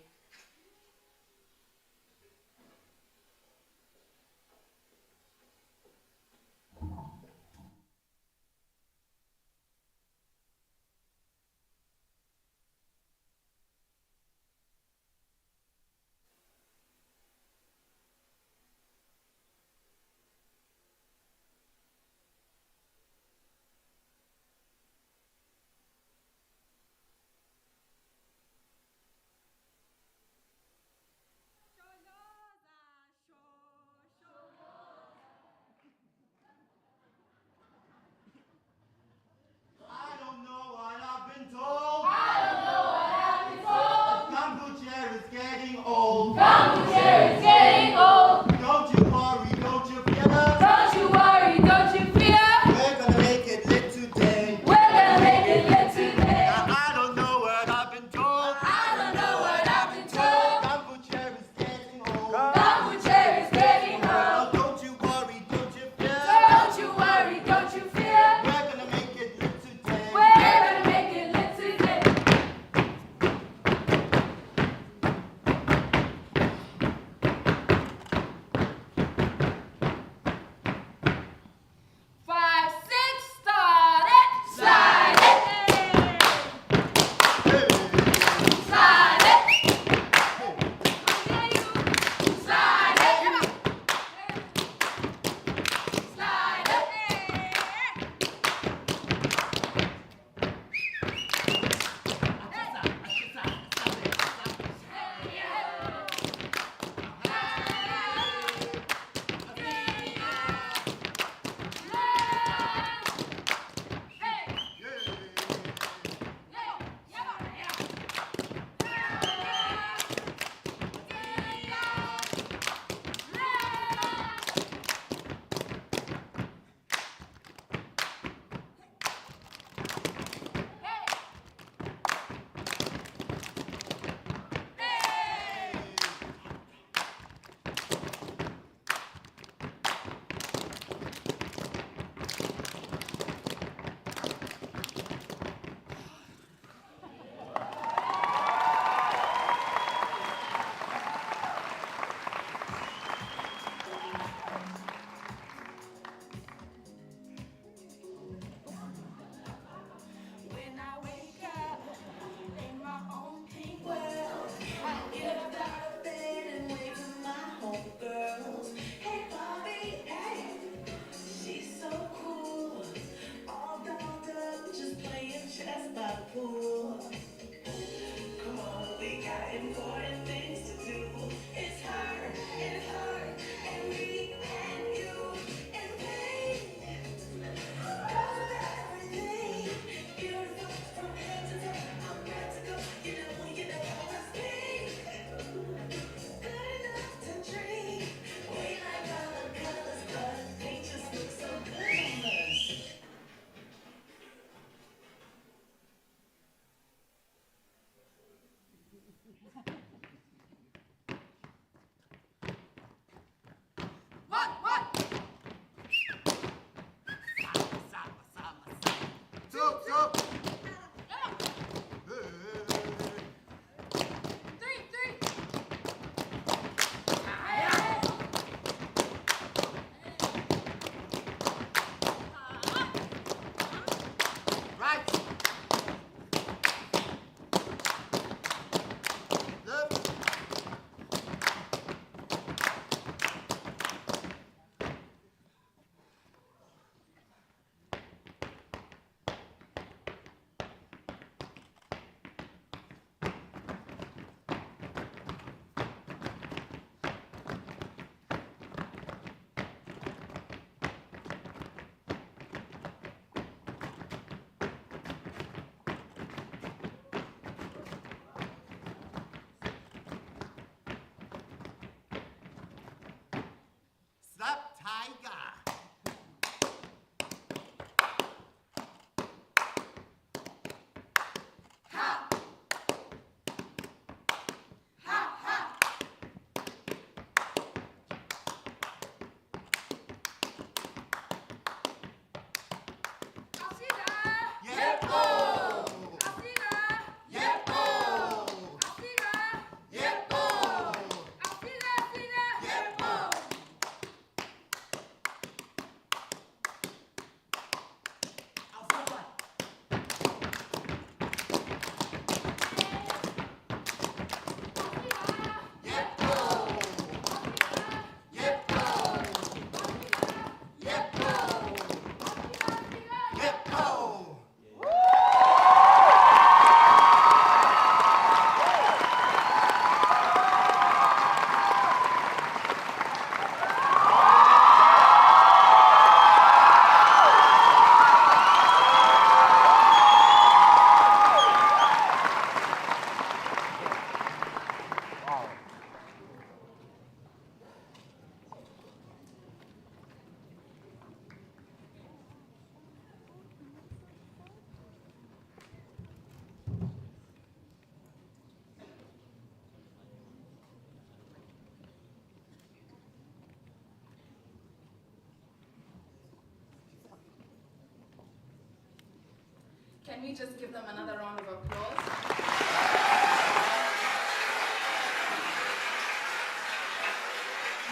Can we just give them another round of applause?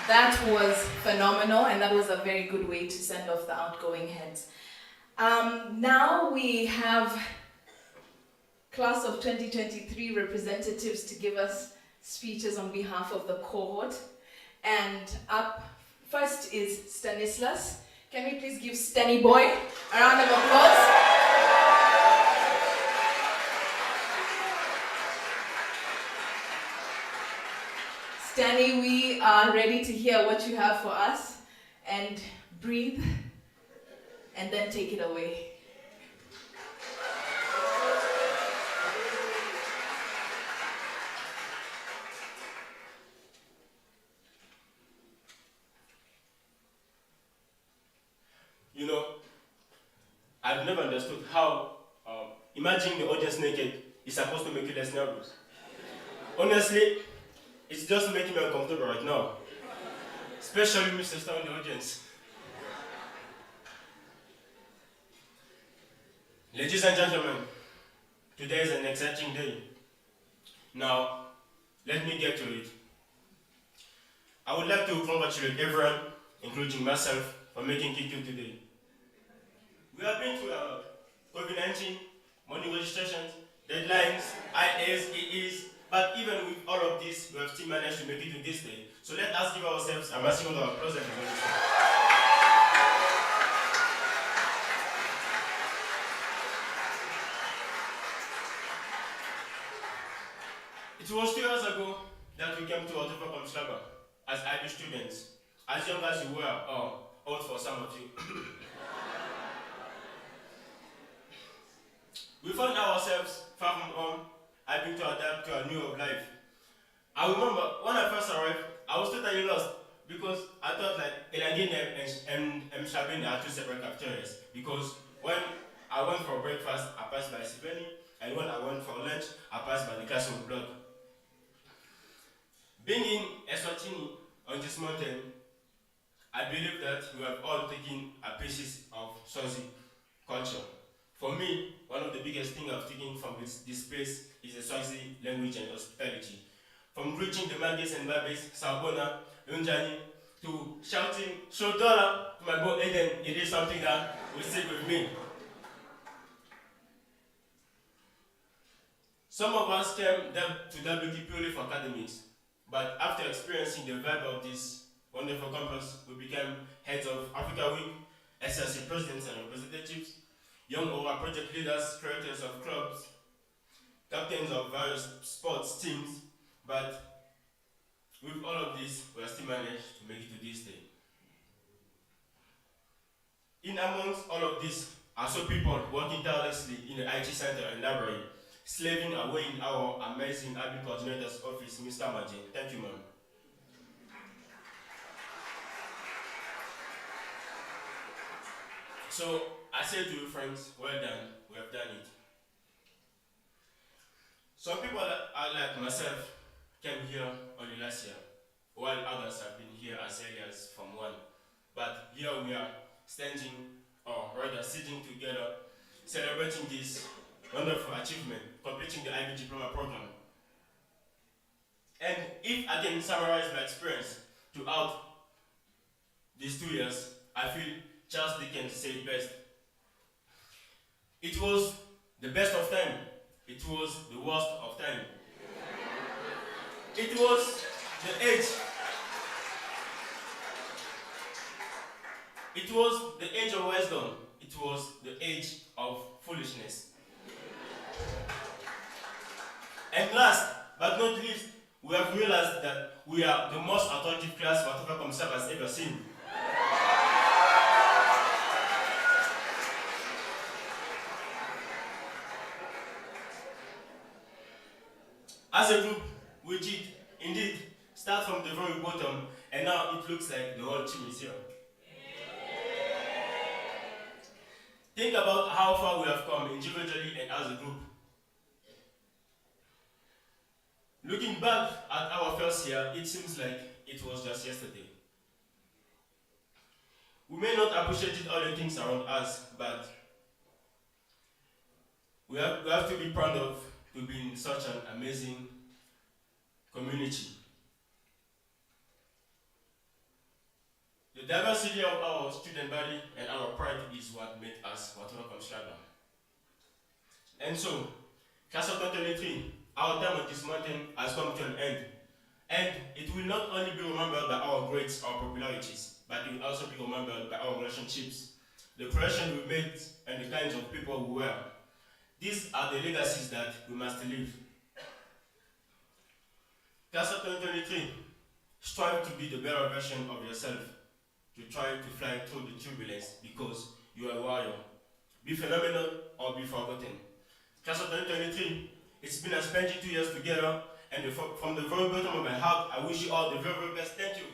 That was phenomenal, and that was a very good way to send off the outgoing heads. Now we have class of 2023 representatives to give us speeches on behalf of the cohort. And up first is Stanislas. Can we please give Stanny Boy a round of applause? Stanny, we are ready to hear what you have for us, and breathe and then take it away. You know, I've never understood how imagining the audience naked is supposed to make you less nervous. Honestly, it's just making me uncomfortable right now. Especially Mr. Star in the audience. Ladies and gentlemen, today is an exciting day. Now, let me get to it. I would like to congratulate everyone, including myself, for making it today. We have been through COVID-19, morning registrations, deadlines, IAs, EEs, but even with all of this, we have still managed to make it to this day. So let us give ourselves a massive round of applause and congratulations. It was 2 years ago that we came to Waterford Kamhlaba as IB students, as young as you were, or old for some of you. We found ourselves far from home, having to adapt to a new way of life. I remember when I first arrived, I was totally lost because I thought like Elangine and Mshabini are two separate cafeterias. Because when I went for breakfast, I passed by Sibeni, and when I went for lunch, I passed by the classroom block. Being in Eswatini on this mountain, I believe that we have all taken a pieces of Swazi culture. For me, one of the biggest things I've taken from this place is the Swazi language and hospitality. From greeting the Magis and Babis, Sabona, Lunjani, to shouting Shodola to my boy Eden, it is something that will stick with me. Some of us came to WT purely for academics, but after experiencing the vibe of this wonderful campus, we became heads of Africa Week, SLC presidents and representatives, young OWA project leaders, creators of clubs, captains of various sports teams, but with all of this, we have still managed to make it to this day. In amongst all of this are some people working tirelessly in the IT center and library, slaving away in our amazing IB coordinator's office, Mr. Maji. Thank you, ma'am. So, I say to you friends, well done, we have done it. Some people like myself came here only last year, while others have been here as early as Form 1. But here we are standing, or rather sitting together, celebrating this wonderful achievement, completing the IB diploma program. And if I can summarize my experience throughout these 2 years, I feel Charles Dickens said it best. It was the best of time. It was the worst of time. It was the age. It was the age of wisdom. It was the age of foolishness. And last but not least, we have realized that we are the most attractive class Waterford Kamhlaba has ever seen. As a group, we did indeed start from the very bottom, and now it looks like the whole team is here. Think about how far we have come individually and as a group. Looking back at our first year, it seems like it was just yesterday. We may not appreciate all the things around us, but We have to be proud of to be in such an amazing community. The diversity of our student body and our pride is what made us Waterford Kamhlaba. And so, class of 2023, our time on this mountain has come to an end. And it will not only be remembered by our grades or popularities, but it will also be remembered by our relationships, the progression we made, and the kinds of people we were. These are the legacies that we must leave. Class of 2023, strive to be the better version of yourself, to try to fly through the turbulence because you are a warrior. Be phenomenal or be forgotten. Class of 2023, it's been a splendid 2 years together, and from the very bottom of my heart, I wish you all the very, very best. Thank you.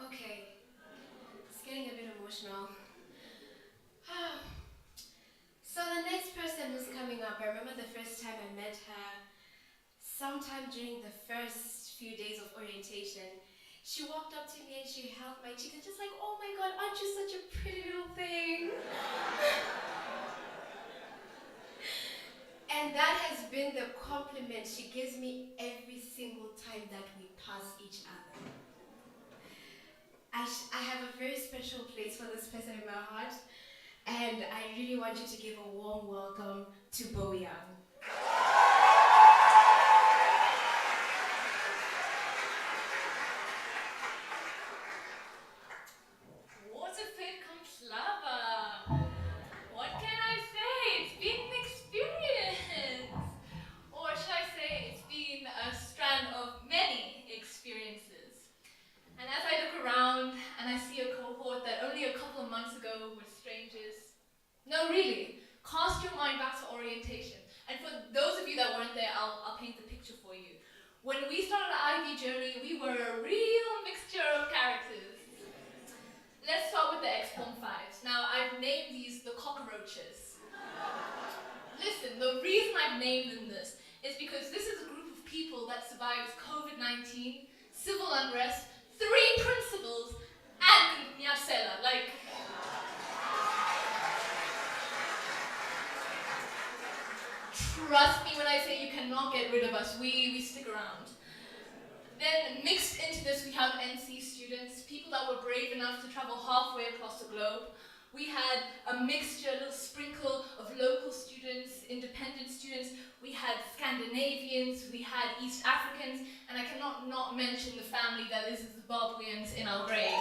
Okay, it's getting a bit emotional. So the next person who's coming up, I remember the first time I met her, sometime during the first few days of orientation. She walked up to me and she held my cheek and just like, oh my God, aren't you such a pretty little thing? And that has been the compliment she gives me every single time that we pass each other. I have a very special place for this person in my heart, and I really want you to give a warm welcome to Bo Young. Waterford Kamhlaba. What can I say? It's been an experience. Or should I say it's been a strand of many experiences. And as I look around and I see a cohort that only a couple of months ago were strangers. No, really, cast your mind back to orientation. And for those of you that weren't there, I'll paint the picture for you. When we started our IB journey, we were a real mixture of characters. Let's start with the X-Form 5s. Now, I've named these the cockroaches. Listen, the reason I've named them this is because this is a group of people that survived COVID-19, civil unrest, 3 principals, and Nyasela. Like, trust me when I say you cannot get rid of us. We stick around. Then mixed into this, we have NC students, people that were brave enough to travel halfway across the globe. We had a mixture, a little sprinkle of local students, independent students. We had Scandinavians, we had East Africans, and I cannot not mention the family that is Zimbabweans in our grade.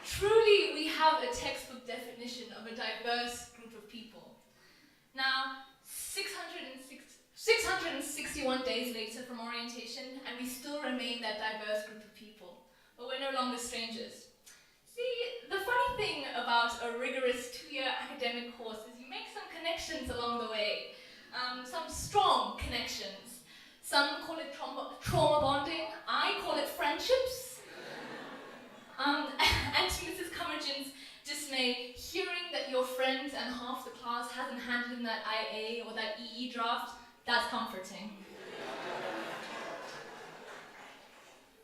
Truly, we have a textbook definition of a diverse group of people. Now, 661 days later from orientation, and we still remain that diverse group of people. But we're no longer strangers. See, the funny thing about a rigorous 2-year academic course is you make some connections along the way. Some strong connections. Some call it trauma bonding. I call it friendships. And to Mrs. Cummerdin's dismay, hearing that your friends and half the class hasn't handed in that IA or that EE draft, that's comforting.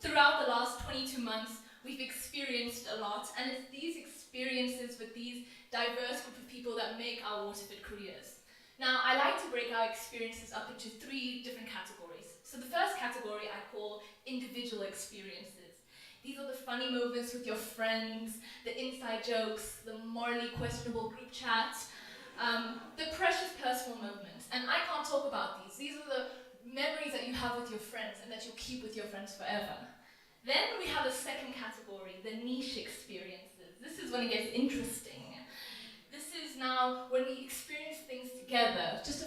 Throughout the last 22 months, we've experienced a lot, and it's these experiences with these diverse group of people that make our Waterford careers. Now, I like to break our experiences up into 3 different categories. So the first category I call individual experiences. These are the funny moments with your friends, the inside jokes, the morally questionable group chats, the precious personal moments. And I can't talk about these. These are the memories that you have with your friends and that you'll keep with your friends forever. Then we have a second category, the niche experiences. This is when it gets interesting. This is now when we experience things together, just a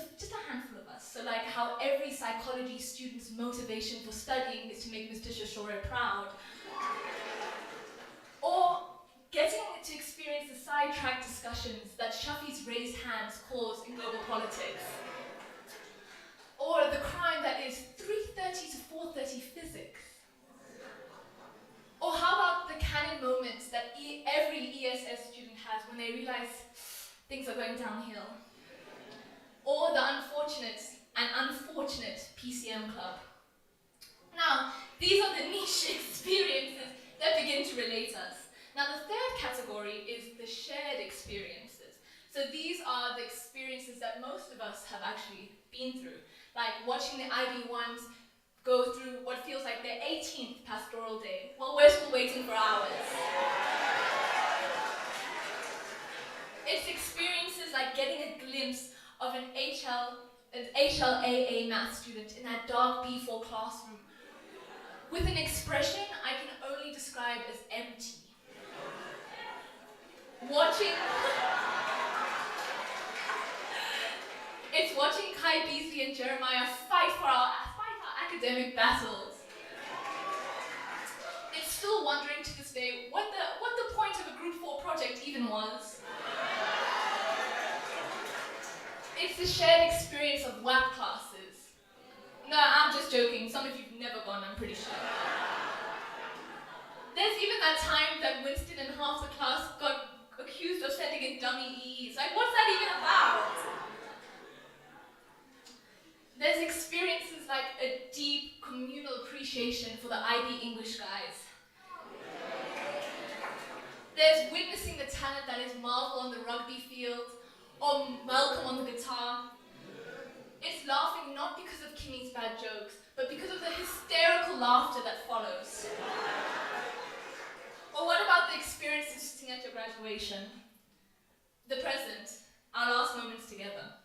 handful of us. So like how every psychology student's motivation for studying is to make Mr. Shoshore proud. Or getting to experience the sidetrack discussions that Shafi's raised hands cause in global politics. Or the crime that is 3:30 to 4:30 physics and unfortunate PCM club. Now, these are the niche experiences that begin to relate us. Now, the third category is the shared experiences. So these are the experiences that most of us have actually been through, like watching the IB1s go through what feels like their 18th pastoral day while we're still waiting for ours. It's experiences like getting a glimpse of an HLAA math student in that dark B4 classroom with an expression I can only describe as empty. It's watching Kai Beasley and Jeremiah fight our academic battles. It's still wondering to this day what the point of a Group 4 project even was. It's the shared experience of WAP classes. No, I'm just joking. Some of you've never gone, I'm pretty sure. There's even that time that Winston and half the class got accused of sending in dummy EEs. Like, what's that even about? There's experiences like a deep communal appreciation for the IB English guys. There's witnessing the talent that is Marvel on the rugby field, or Malcolm on the guitar. It's laughing not because of Kimmy's bad jokes, but because of the hysterical laughter that follows. Or what about the experience of sitting at your graduation? The present, our last moments together.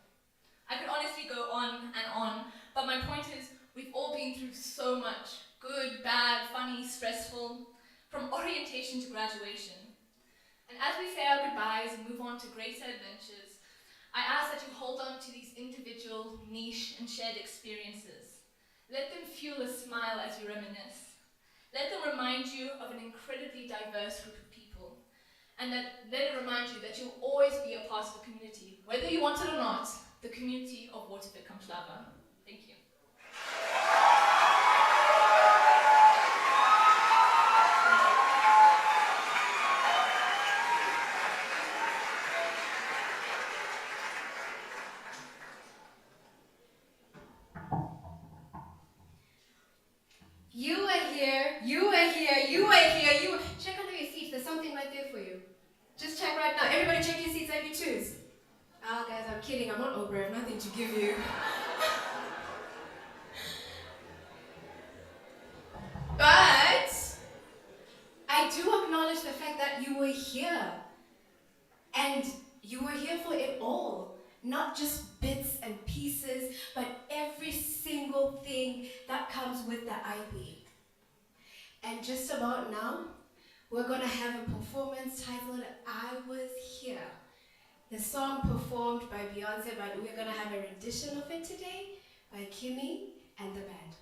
I could honestly go on and on, but my point is, we've all been through so much. Good, bad, funny, stressful, from orientation to graduation. And as we say our goodbyes and move on to greater adventures, I ask that you hold on to these individual, niche, and shared experiences. Let them fuel a smile as you reminisce. Let them remind you of an incredibly diverse group of people. And let it remind you that you'll always be a part of the community, whether you want it or not, the community of Waterford Kamhlaba. Thank you. You are here, you are here, you are here, you. Check under your seats, there's something right there for you. Just check right now. Everybody check your seats and you choose. Ah, guys, I'm kidding. I'm not Oprah. I have nothing to give you. But I do acknowledge the fact that you were here. And you were here for it all. Not just bits and pieces, but every single thing that comes with the IB. And just about now, we're going to have a performance titled I Was Here. The song performed by Beyonce, but we're going to have a rendition of it today by Kimmy and the band.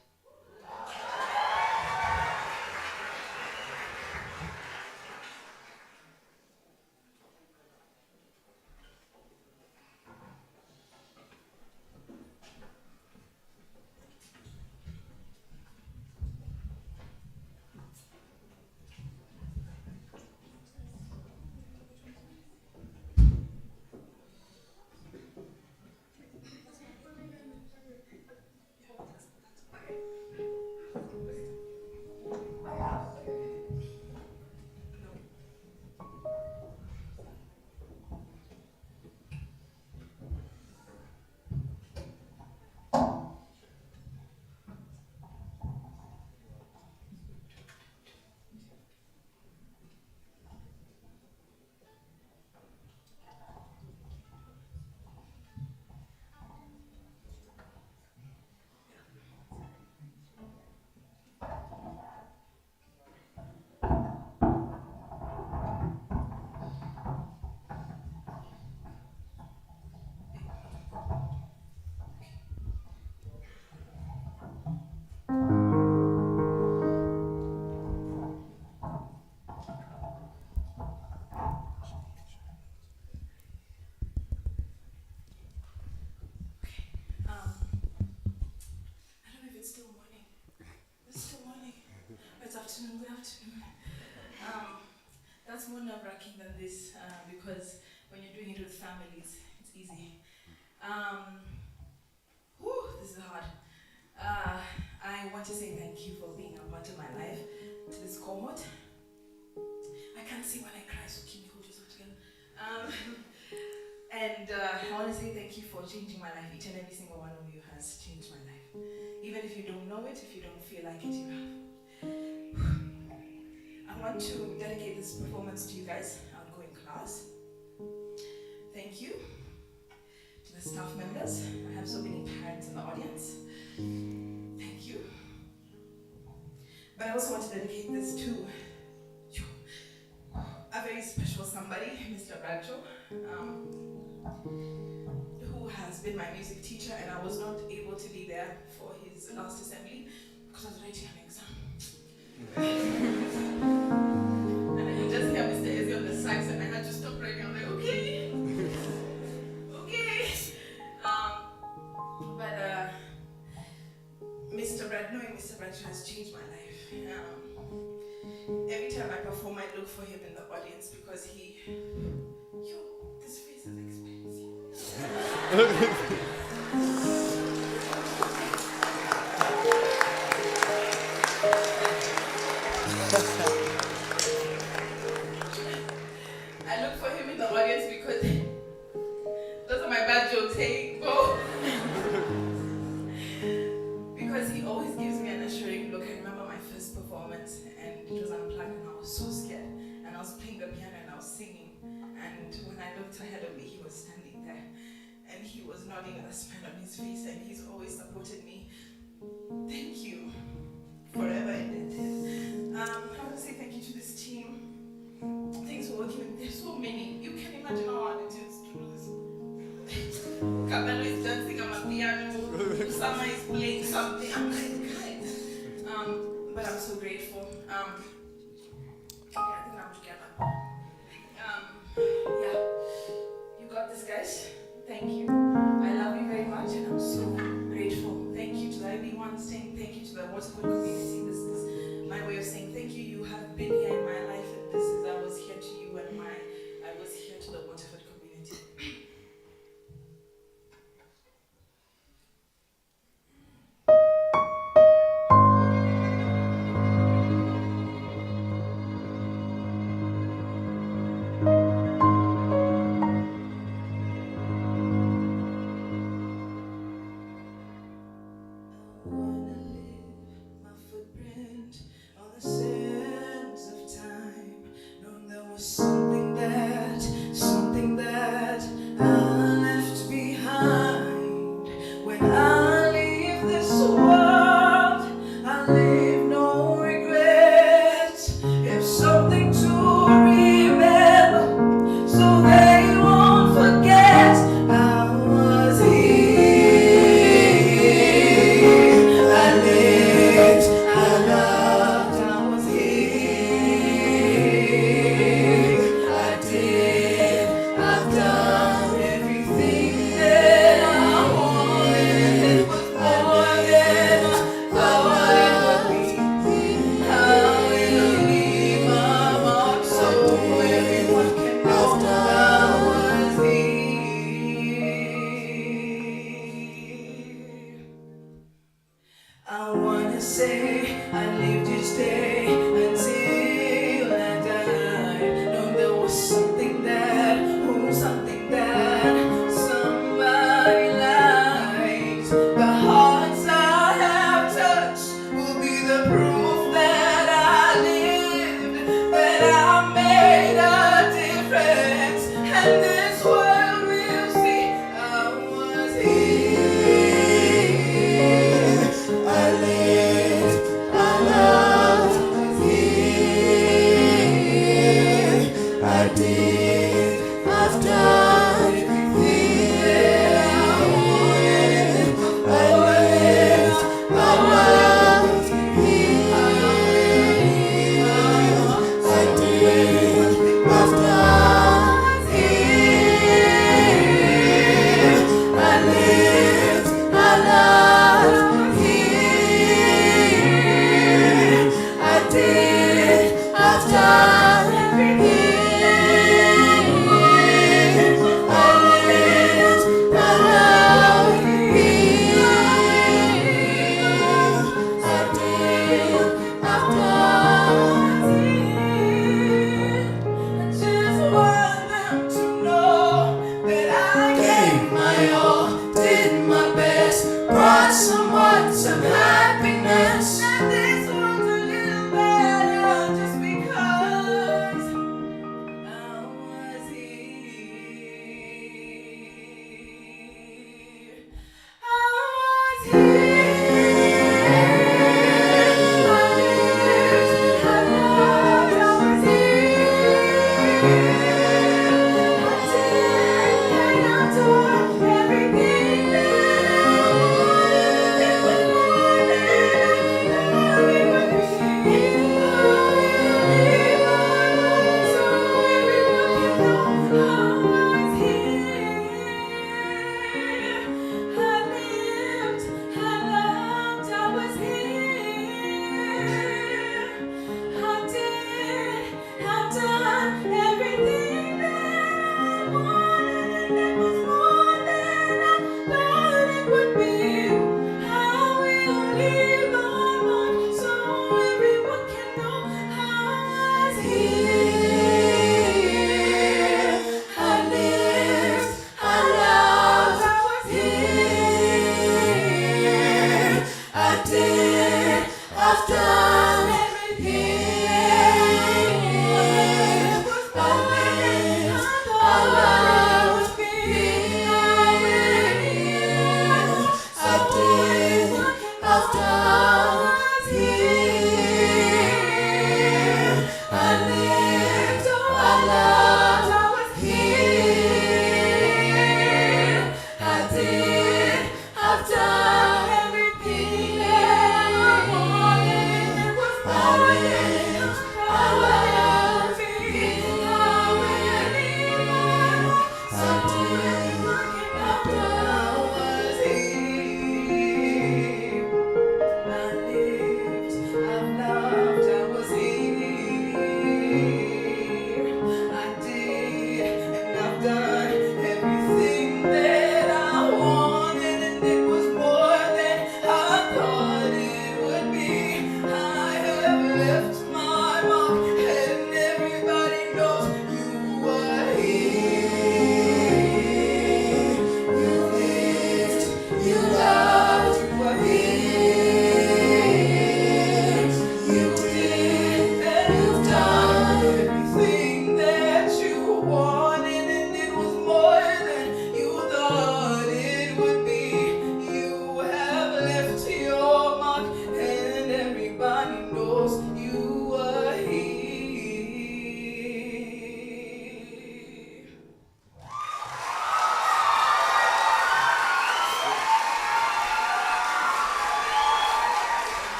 That's more nerve-wracking than this because when you're doing it with families, it's easy. This want to say thank you for being a part of my life, to this cohort. I can't see when I cry, so keep me hold yourself together. And I want to say thank you for changing my life. Each and every single one of you has changed my life. Even if you don't know it, if you don't feel like it, you have. I want to dedicate this performance to you guys, outgoing class. Thank you to the staff members. I have so many parents in the audience. Thank you. But I also want to dedicate this to a very special somebody, Mr. Bradshaw, who has been my music teacher, and I was not able to be there for his last assembly because I was writing an exam. And I could just hear Mr. Ezzy on the sax, and I had to stop writing. I'm like, okay. Okay. But knowing Mr. Bradshaw has changed my life. Every time I perform, I look for him in the audience because this face is expensive. I look for him in the audience because those are my bad jokes. Hey, go. Because he always gives me an assuring look. I remember my first performance, and it was unplugged, and I was so scared. And I was playing the piano and I was singing. And when I looked ahead of me, he was standing there, and he was nodding with a smile on his face, and he's always supported me. Thank you. Forever indebted. I want to say thank you to this team. Thanks for working with. There's so many. You can imagine how hard it is to do this. Kabalo is dancing on my piano. Usama is playing something. I'm like, guys. But I'm so grateful. I think I'm together. Yeah. You got this, guys. Thank you. I love you very much, and I'm so grateful. Thank you to the IB1 saying thank you to the Waterford community. This is my way of saying thank you. You have been here in my life, and this is I was here to you, and I was here to the Waterford community. I lived, I loved,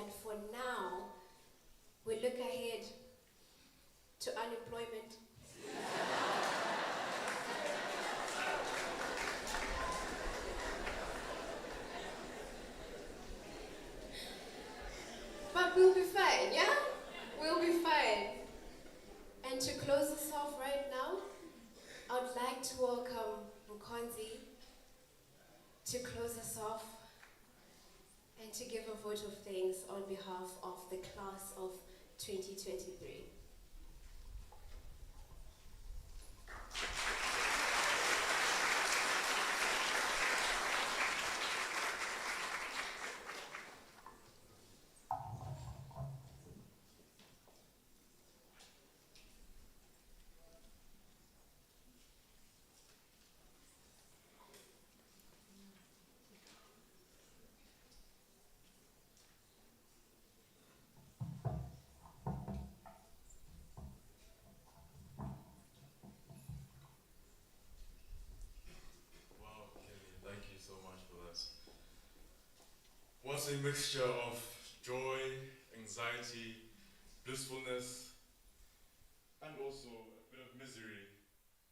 and for now, we look ahead to unemployment. But we'll be fine, yeah? We'll be fine. And to close us off right now, I would like to welcome Mkonzi to close us off and to give a vote of thanks on behalf of the class of 2023. What's a mixture of joy, anxiety, blissfulness, and also a bit of misery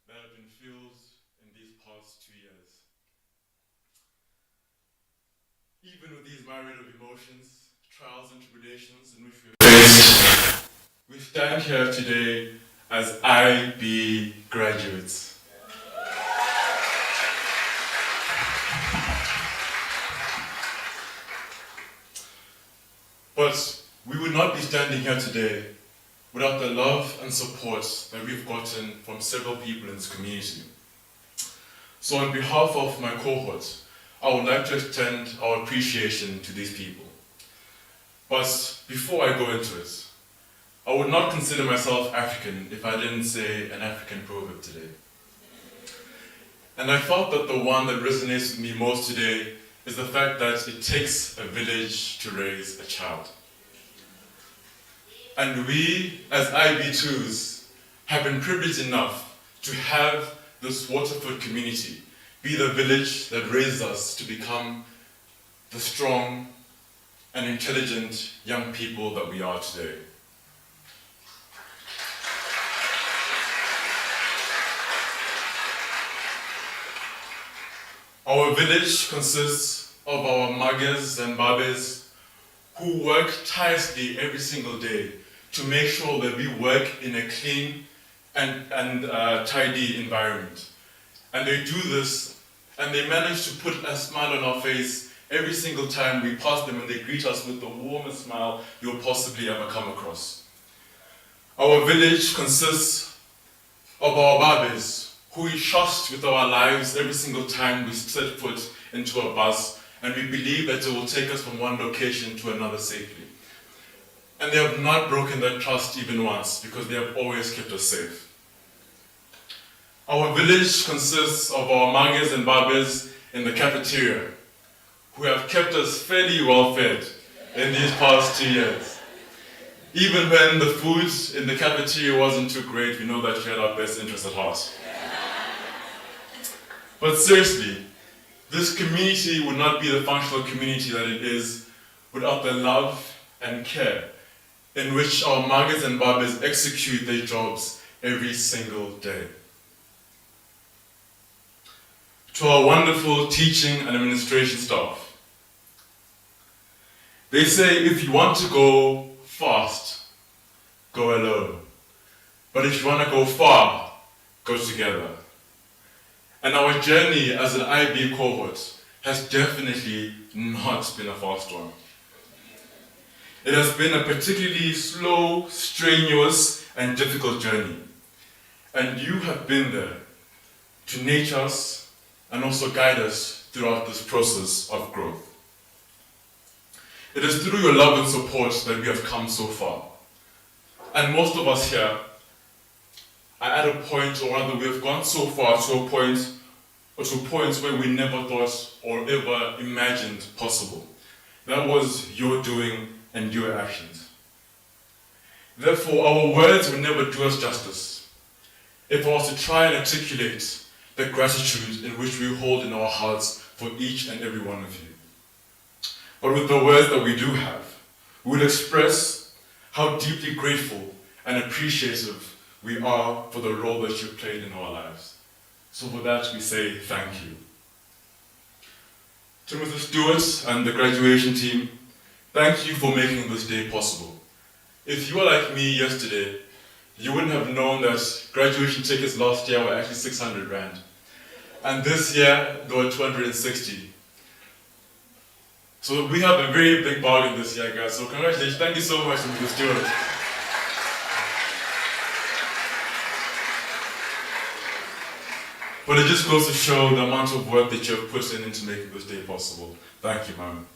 that have been filled in these past 2 years. Even with these myriad of emotions, trials and tribulations in which we faced, we stand here today as IB graduates. But we would not be standing here today without the love and support that we've gotten from several people in this community. So on behalf of my cohort, I would like to extend our appreciation to these people. But before I go into it, I would not consider myself African if I didn't say an African proverb today. And I felt that the one that resonates with me most today is the fact that it takes a village to raise a child. And we, as IB2s, have been privileged enough to have this Waterford community be the village that raised us to become the strong and intelligent young people that we are today. Our village consists of our magas and babes who work tirelessly every single day to make sure that we work in a clean and tidy environment. And they do this, and they manage to put a smile on our face every single time we pass them, and they greet us with the warmest smile you'll possibly ever come across. Our village consists of our babes who we trust with our lives every single time we set foot into a bus, and we believe that it will take us from one location to another safely. And they have not broken that trust even once, because they have always kept us safe. Our village consists of our magas and babes in the cafeteria, who have kept us fairly well fed in these past 2 years. Even when the food in the cafeteria wasn't too great, we know that she had our best interests at heart. But seriously, this community would not be the functional community that it is without the love and care in which our magas and babes execute their jobs every single day. To our wonderful teaching and administration staff, they say if you want to go fast, go alone. But if you want to go far, go together. And our journey as an IB cohort has definitely not been a fast one. It has been a particularly slow, strenuous, and difficult journey. And you have been there to nurture us and also guide us throughout this process of growth. It is through your love and support that we have come so far. And most of us here are at a point, or rather we have gone so far to a point, or to points where we never thought or ever imagined possible. That was your doing and your actions. Therefore, our words will never do us justice if I was to try and articulate the gratitude in which we hold in our hearts for each and every one of you. But with the words that we do have, we will express how deeply grateful and appreciative we are for the role that you played in our lives. So for that, we say thank you. To Mr. Stewart and the graduation team, thank you for making this day possible. If you were like me yesterday, you wouldn't have known that graduation tickets last year were actually 600 Rand. And this year, they were 260. So we have a very big bargain this year, guys. So congratulations. Thank you so much, Mr. Stewart. But it just goes to show the amount of work that you have put into making this day possible. Thank you, ma'am.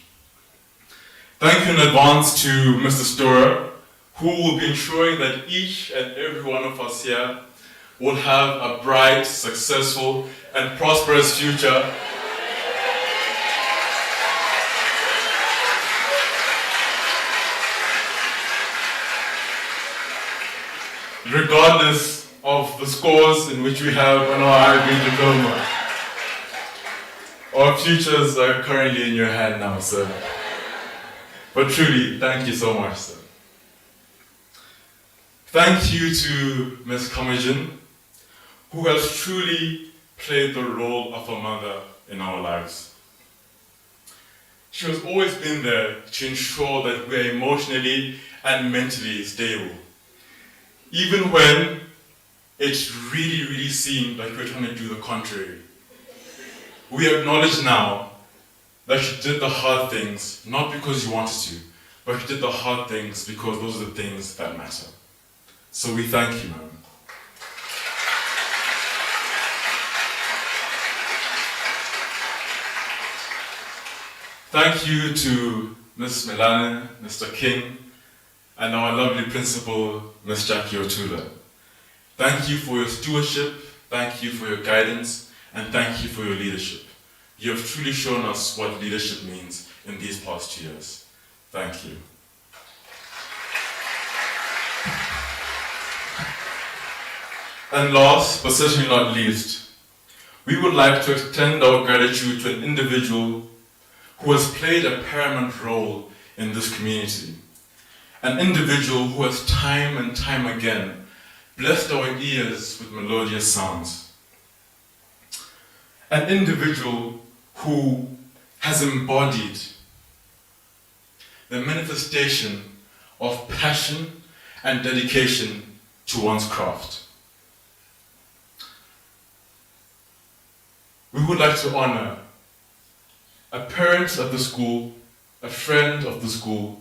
Thank you in advance to Mr. Storer, who will be ensuring that each and every one of us here will have a bright, successful, and prosperous future. Regardless of the scores in which we have on our IB diploma. Our futures are currently in your hand now, sir. But truly, thank you so much, sir. Thank you to Ms. Kamajin, who has truly played the role of a mother in our lives. She has always been there to ensure that we are emotionally and mentally stable. Even when it really seemed like we're trying to do the contrary. We acknowledge now that you did the hard things, not because you wanted to, but you did the hard things because those are the things that matter. So we thank you, ma'am. Thank you to Ms. Melane, Mr. King, and our lovely principal, Ms. Jackie Otula. Thank you for your stewardship, thank you for your guidance, and thank you for your leadership. You have truly shown us what leadership means in these past 2 years. Thank you. And last, but certainly not least, we would like to extend our gratitude to an individual who has played a paramount role in this community. An individual who has time and time again blessed our ears with melodious sounds. An individual who has embodied the manifestation of passion and dedication to one's craft. We would like to honor a parent of the school, a friend of the school,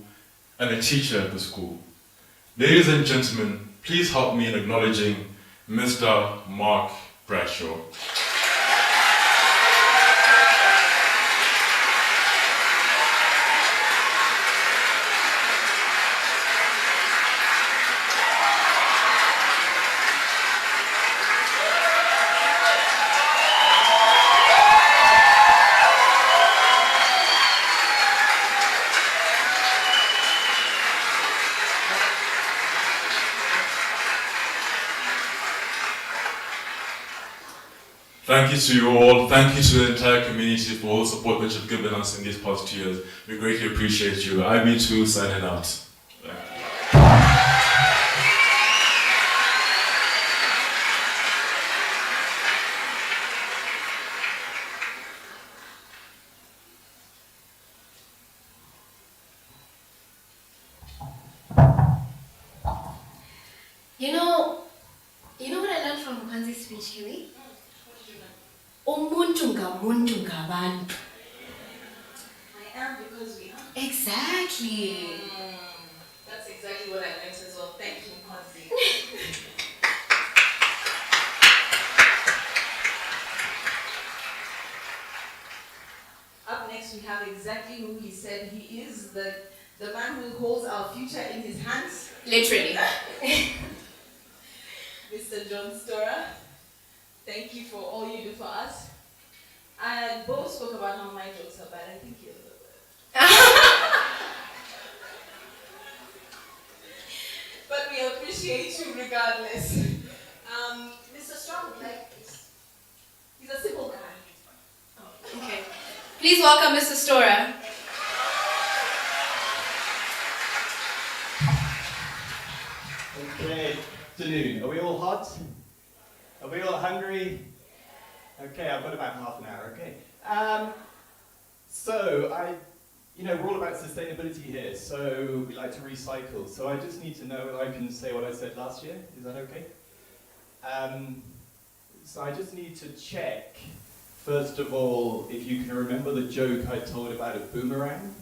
and a teacher at the school. Ladies and gentlemen, please help me in acknowledging Mr. Mark Bradshaw. Thank you to you all. Thank you to the entire community for all the support that you've given us in these past 2 years. We greatly appreciate you. IB2 signing out. You know what I learned from Mkwanzi's speech, Kelly? Umuntu ngamuntu ngabantu. I am because we are. Exactly. That's exactly what I meant as well. Thank you, Mkwanzi. Up next, we have exactly who he said he is, the man who holds our future in his hands. Literally. Mr. John Storer, thank you for all you do for us. And both spoke about how my jokes are bad. I think you're a little bit. But we appreciate you regardless. Mr. Strong would like this. He's a simple guy. Oh, okay. Please welcome Mr. Storer. afternoon. Are we all hot? Are we all hungry? Okay, I've got about half an hour, okay. We're all about sustainability here, so we like to recycle. So I just need to know if I can say what I said last year. Is that okay? So I just need to check, first of all, if you can remember the joke I told about a boomerang.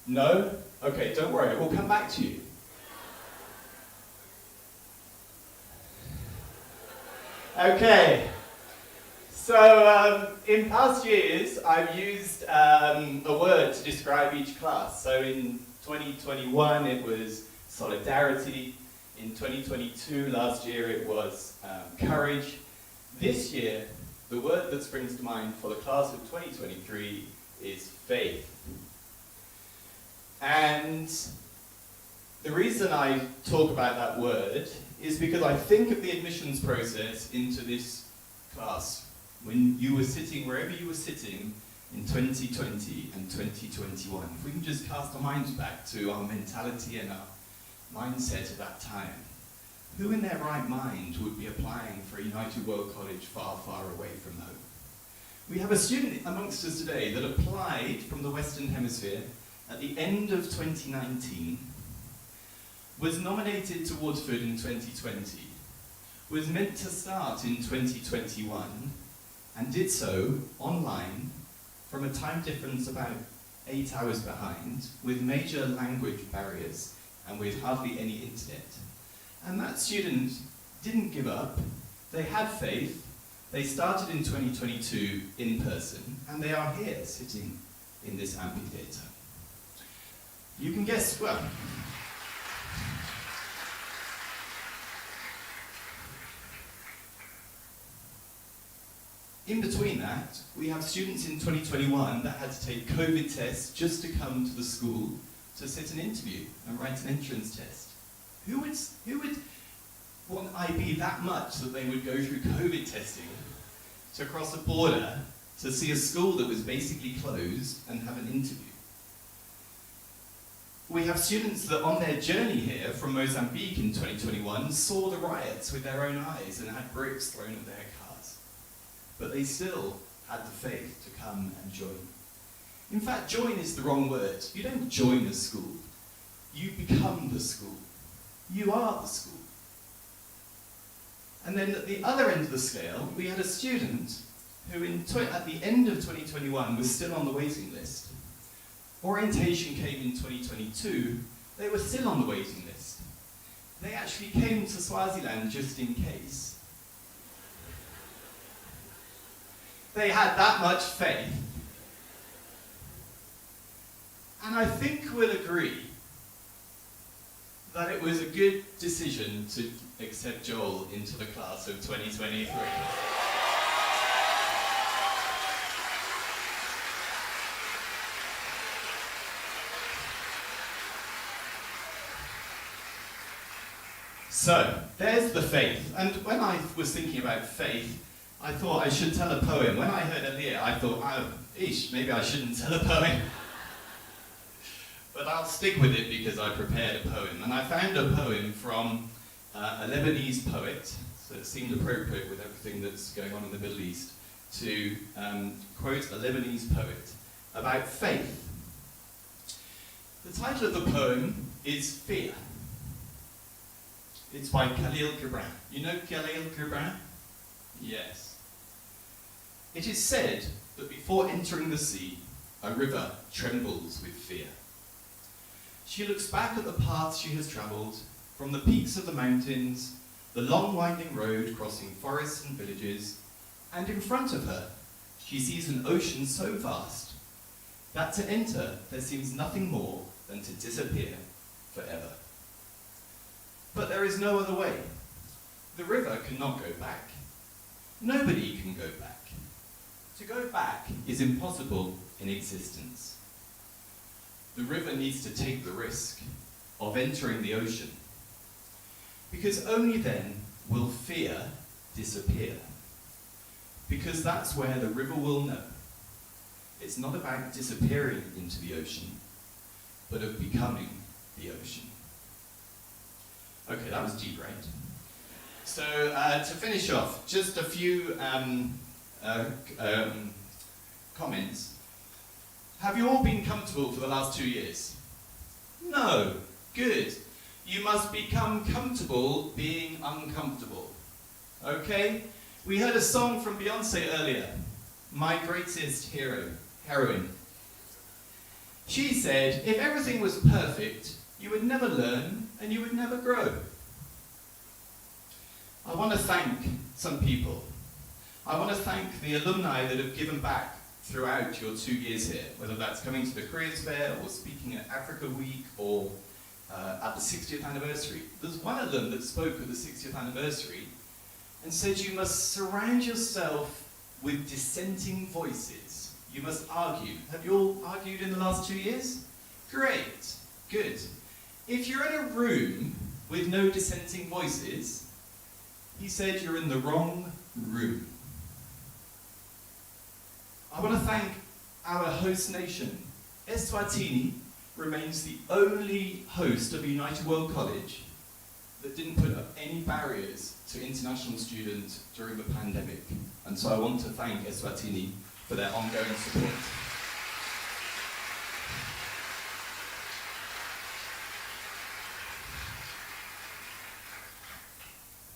No? Okay, don't worry, we'll come back to you. Okay. So in past years, I've used a word to describe each class. So in 2021, it was solidarity. In 2022, last year, it was courage. This year, the word that springs to mind for the class of 2023 is faith. And the reason I talk about that word is because I think of the admissions process into this class when you were sitting, wherever you were sitting, in 2020 and 2021. If we can just cast our minds back to our mentality and our mindset at that time, who in their right mind would be applying for a United World College far, far away from home? We have a student amongst us today that applied from the Western Hemisphere at the end of 2019, was nominated to Waterford in 2020, was meant to start in 2021, and did so online from a time difference about 8 hours behind, with major language barriers and with hardly any internet. And that student didn't give up. They had faith. They started in 2022 in person, and they are here sitting in this amphitheatre. You can guess, well, in between that, we have students in 2021 that had to take COVID tests just to come to the school to sit an interview and write an entrance test. Who would want IB that much that they would go through COVID testing to cross a border to see a school that was basically closed and have an interview? We have students that on their journey here from Mozambique in 2021 saw the riots with their own eyes and had bricks thrown at their cars. But they still had the faith to come and join. In fact, join is the wrong word. You don't join a school. You become the school. You are the school. And then at the other end of the scale, we had a student who at the end of 2021 was still on the waiting list. Orientation came in 2022, they were still on the waiting list. They actually came to Swaziland just in case. They had that much faith. And I think we'll agree that it was a good decision to accept Joel into the class of 2023. So, there's the faith. And when I was thinking about faith, I thought I should tell a poem. When I heard Aliyah, I thought, maybe I shouldn't tell a poem. But I'll stick with it because I prepared a poem. And I found a poem from a Lebanese poet, so it seemed appropriate with everything that's going on in the Middle East, to quote a Lebanese poet about faith. The title of the poem is Fear. It's by Khalil Gibran. You know Khalil Gibran? Yes. It is said that before entering the sea, a river trembles with fear. She looks back at the paths she has travelled, from the peaks of the mountains, the long winding road crossing forests and villages, and in front of her, she sees an ocean so vast that to enter there seems nothing more than to disappear forever. But there is no other way. The river cannot go back. Nobody can go back. To go back is impossible in existence. The river needs to take the risk of entering the ocean, because only then will fear disappear. Because that's where the river will know. It's not about disappearing into the ocean, but of becoming the ocean. Okay, that was deep, right? So, to finish off, just a few comments. Have you all been comfortable for the last 2 years? No. Good. You must become comfortable being uncomfortable. Okay? We heard a song from Beyonce earlier, My Greatest Heroine. She said, if everything was perfect, you would never learn and you would never grow. I want to thank some people. I want to thank the alumni that have given back throughout your 2 years here, whether that's coming to the Careers Fair or speaking at Africa Week or at the 60th anniversary. There's one alum that spoke at the 60th anniversary and said you must surround yourself with dissenting voices. You must argue. Have you all argued in the last 2 years? Great. Good. If you're in a room with no dissenting voices, he said you're in the wrong room. I want to thank our host nation. Eswatini remains the only host of a United World College that didn't put up any barriers to international students during the pandemic. And so I want to thank Eswatini for their ongoing support.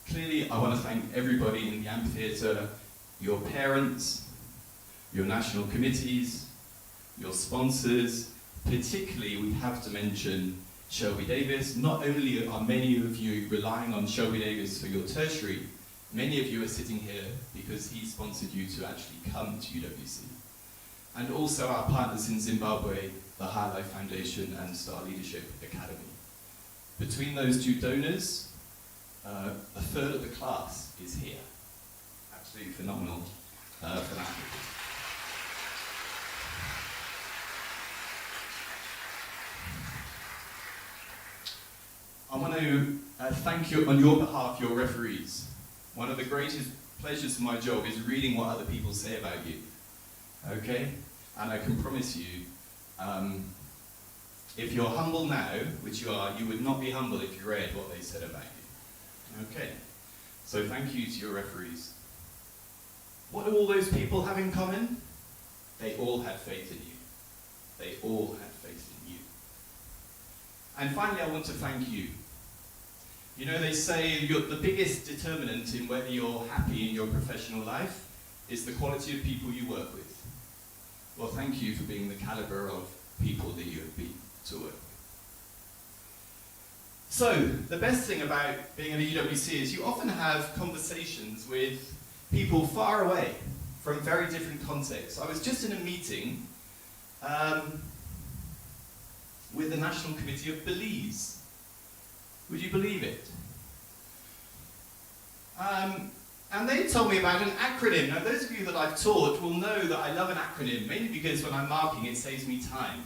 Clearly, I want to thank everybody in the amphitheatre, your parents, your national committees, your sponsors. Particularly, we have to mention Shelby Davis. Not only are many of you relying on Shelby Davis for your tertiary, many of you are sitting here because he sponsored you to actually come to UWC. And also our partners in Zimbabwe, the High Life Foundation and Star Leadership Academy. Between those two donors, a third of the class is here. Absolutely phenomenal for that. I want to thank you on your behalf, your referees. One of the greatest pleasures of my job is reading what other people say about you. Okay? And I can promise you, if you're humble now, which you are, you would not be humble if you read what they said about you. Okay, so thank you to your referees. What do all those people have in common? They all had faith in you. They all had faith in you. And finally, I want to thank you. You know, they say the biggest determinant in whether you're happy in your professional life is the quality of people you work with. Well, thank you for being the caliber of people that you have been to work with. So, the best thing about being at a UWC is you often have conversations with people far away from very different contexts. I was just in a meeting with the National Committee of Belize. Would you believe it? And they told me about an acronym. Now, those of you that I've taught will know that I love an acronym, mainly because when I'm marking, it saves me time.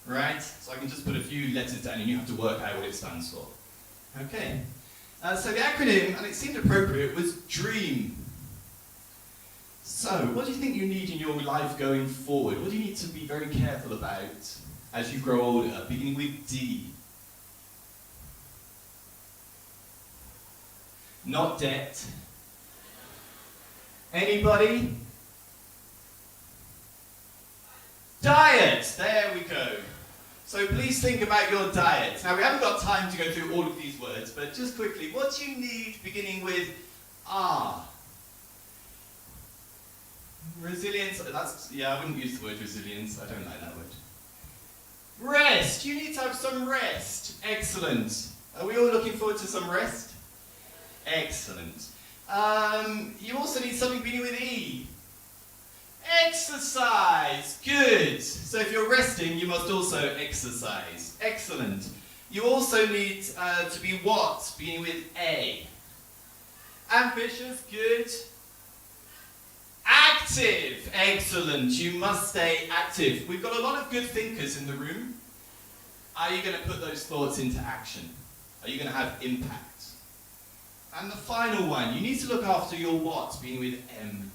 Right? So I can just put a few letters down and you have to work out what it stands for. Okay. So the acronym, and it seemed appropriate, was DREAM. So, what do you think you need in your life going forward? What do you need to be very careful about as you grow older, beginning with D? Not debt. Anybody? Diet! There we go. So please think about your diet. Now, we haven't got time to go through all of these words, but just quickly, what do you need beginning with R? Resilience, I wouldn't use the word resilience. I don't like that word. Rest, you need to have some rest. Excellent. Are we all looking forward to some rest? Excellent. You also need something beginning with E. Exercise. Good. So if you're resting, you must also exercise. Excellent. You also need to be what? Beginning with A. Ambitious. Good. Active. Excellent. You must stay active. We've got a lot of good thinkers in the room. Are you going to put those thoughts into action? Are you going to have impact? And the final one, you need to look after your what? Beginning with M.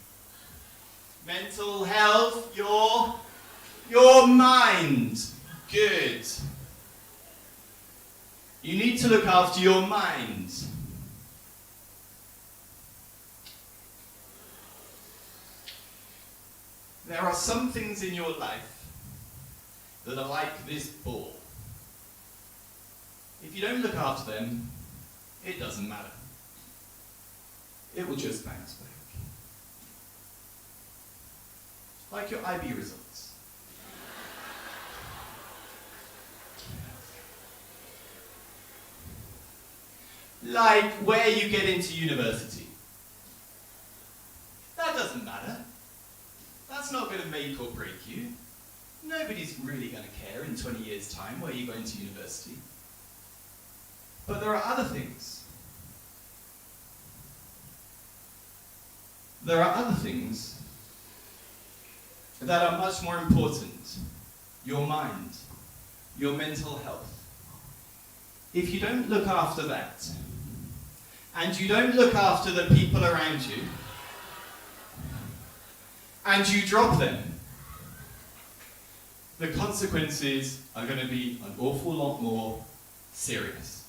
Mental health, your mind. Good. You need to look after your mind. There are some things in your life that are like this ball. If you don't look after them, it doesn't matter. It will just bounce back. Like your IB results. Like where you get into university. That doesn't matter. That's not going to make or break you. Nobody's really going to care in 20 years' time where you're going to university. But there are other things. There are other things that are much more important. Your mind, your mental health. If you don't look after that, and you don't look after the people around you, and you drop them, the consequences are going to be an awful lot more serious.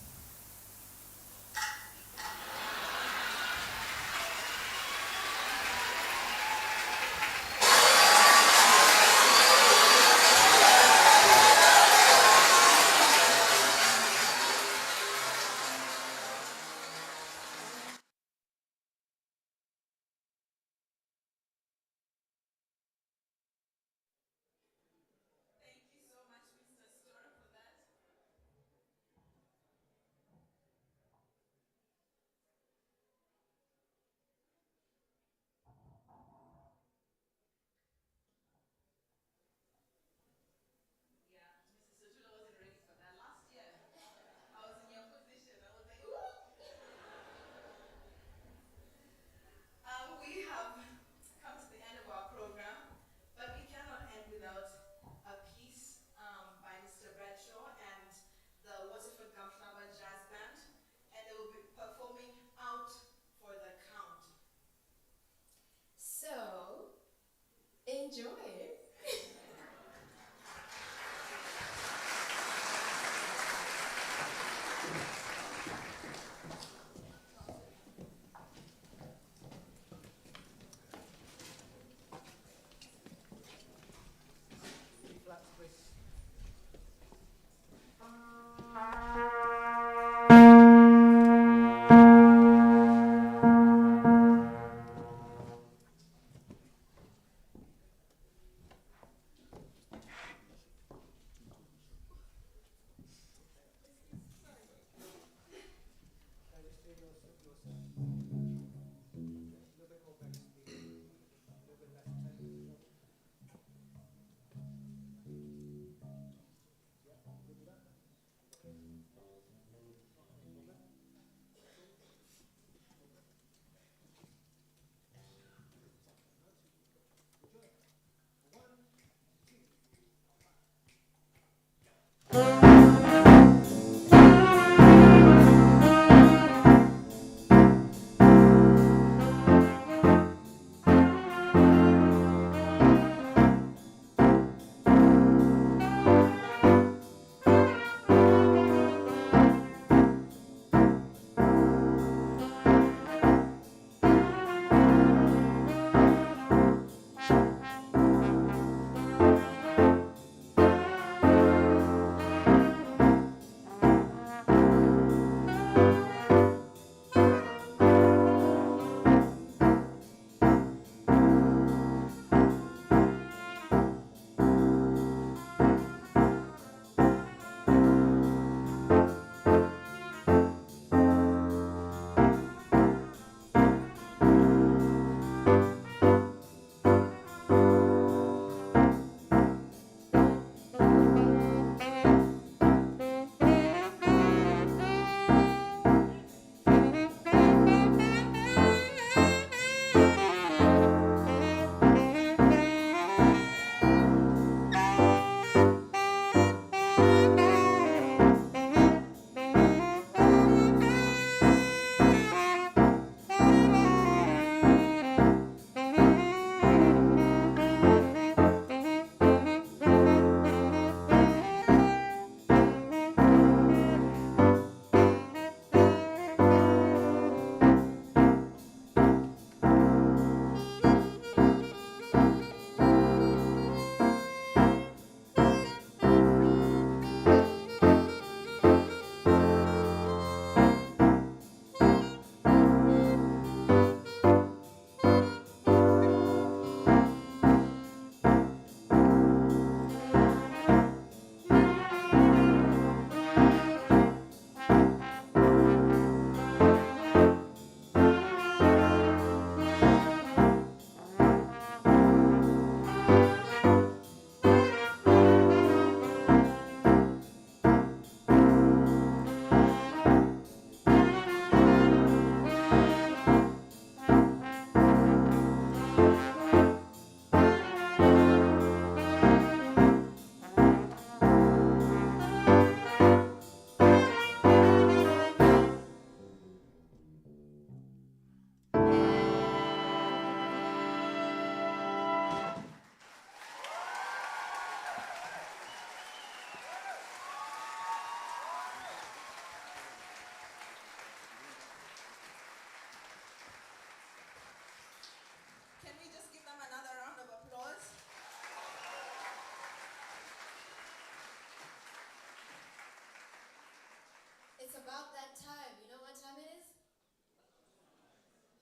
it's about that time. You know what time it is?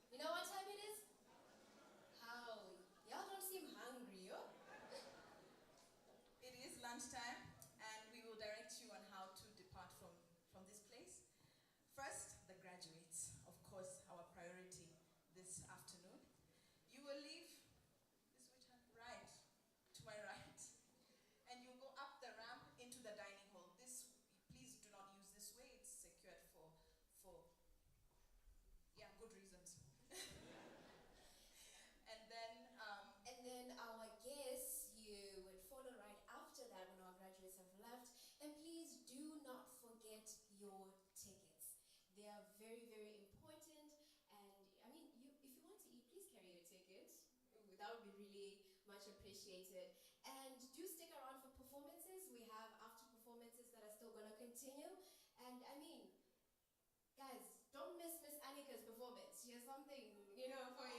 You know what time it is? How? Y'all don't seem hungry, yo? It is lunchtime, and we will direct you on how to depart from this place. First, the graduates, of course, our priority this afternoon. You will leave this way, right, to my right, and you go up the ramp into the dining hall. This, please do not use this way. It's secured for good reasons. And then our guests, you would follow right after that when our graduates have left. And please do not forget your tickets. They are very, very important. And I mean, if you want to eat, please carry your ticket. That would be really much appreciated. And do stick around for performances. We have after performances that are still going to continue. And I mean, guys, don't miss Miss Annika's performance. She has something, for you.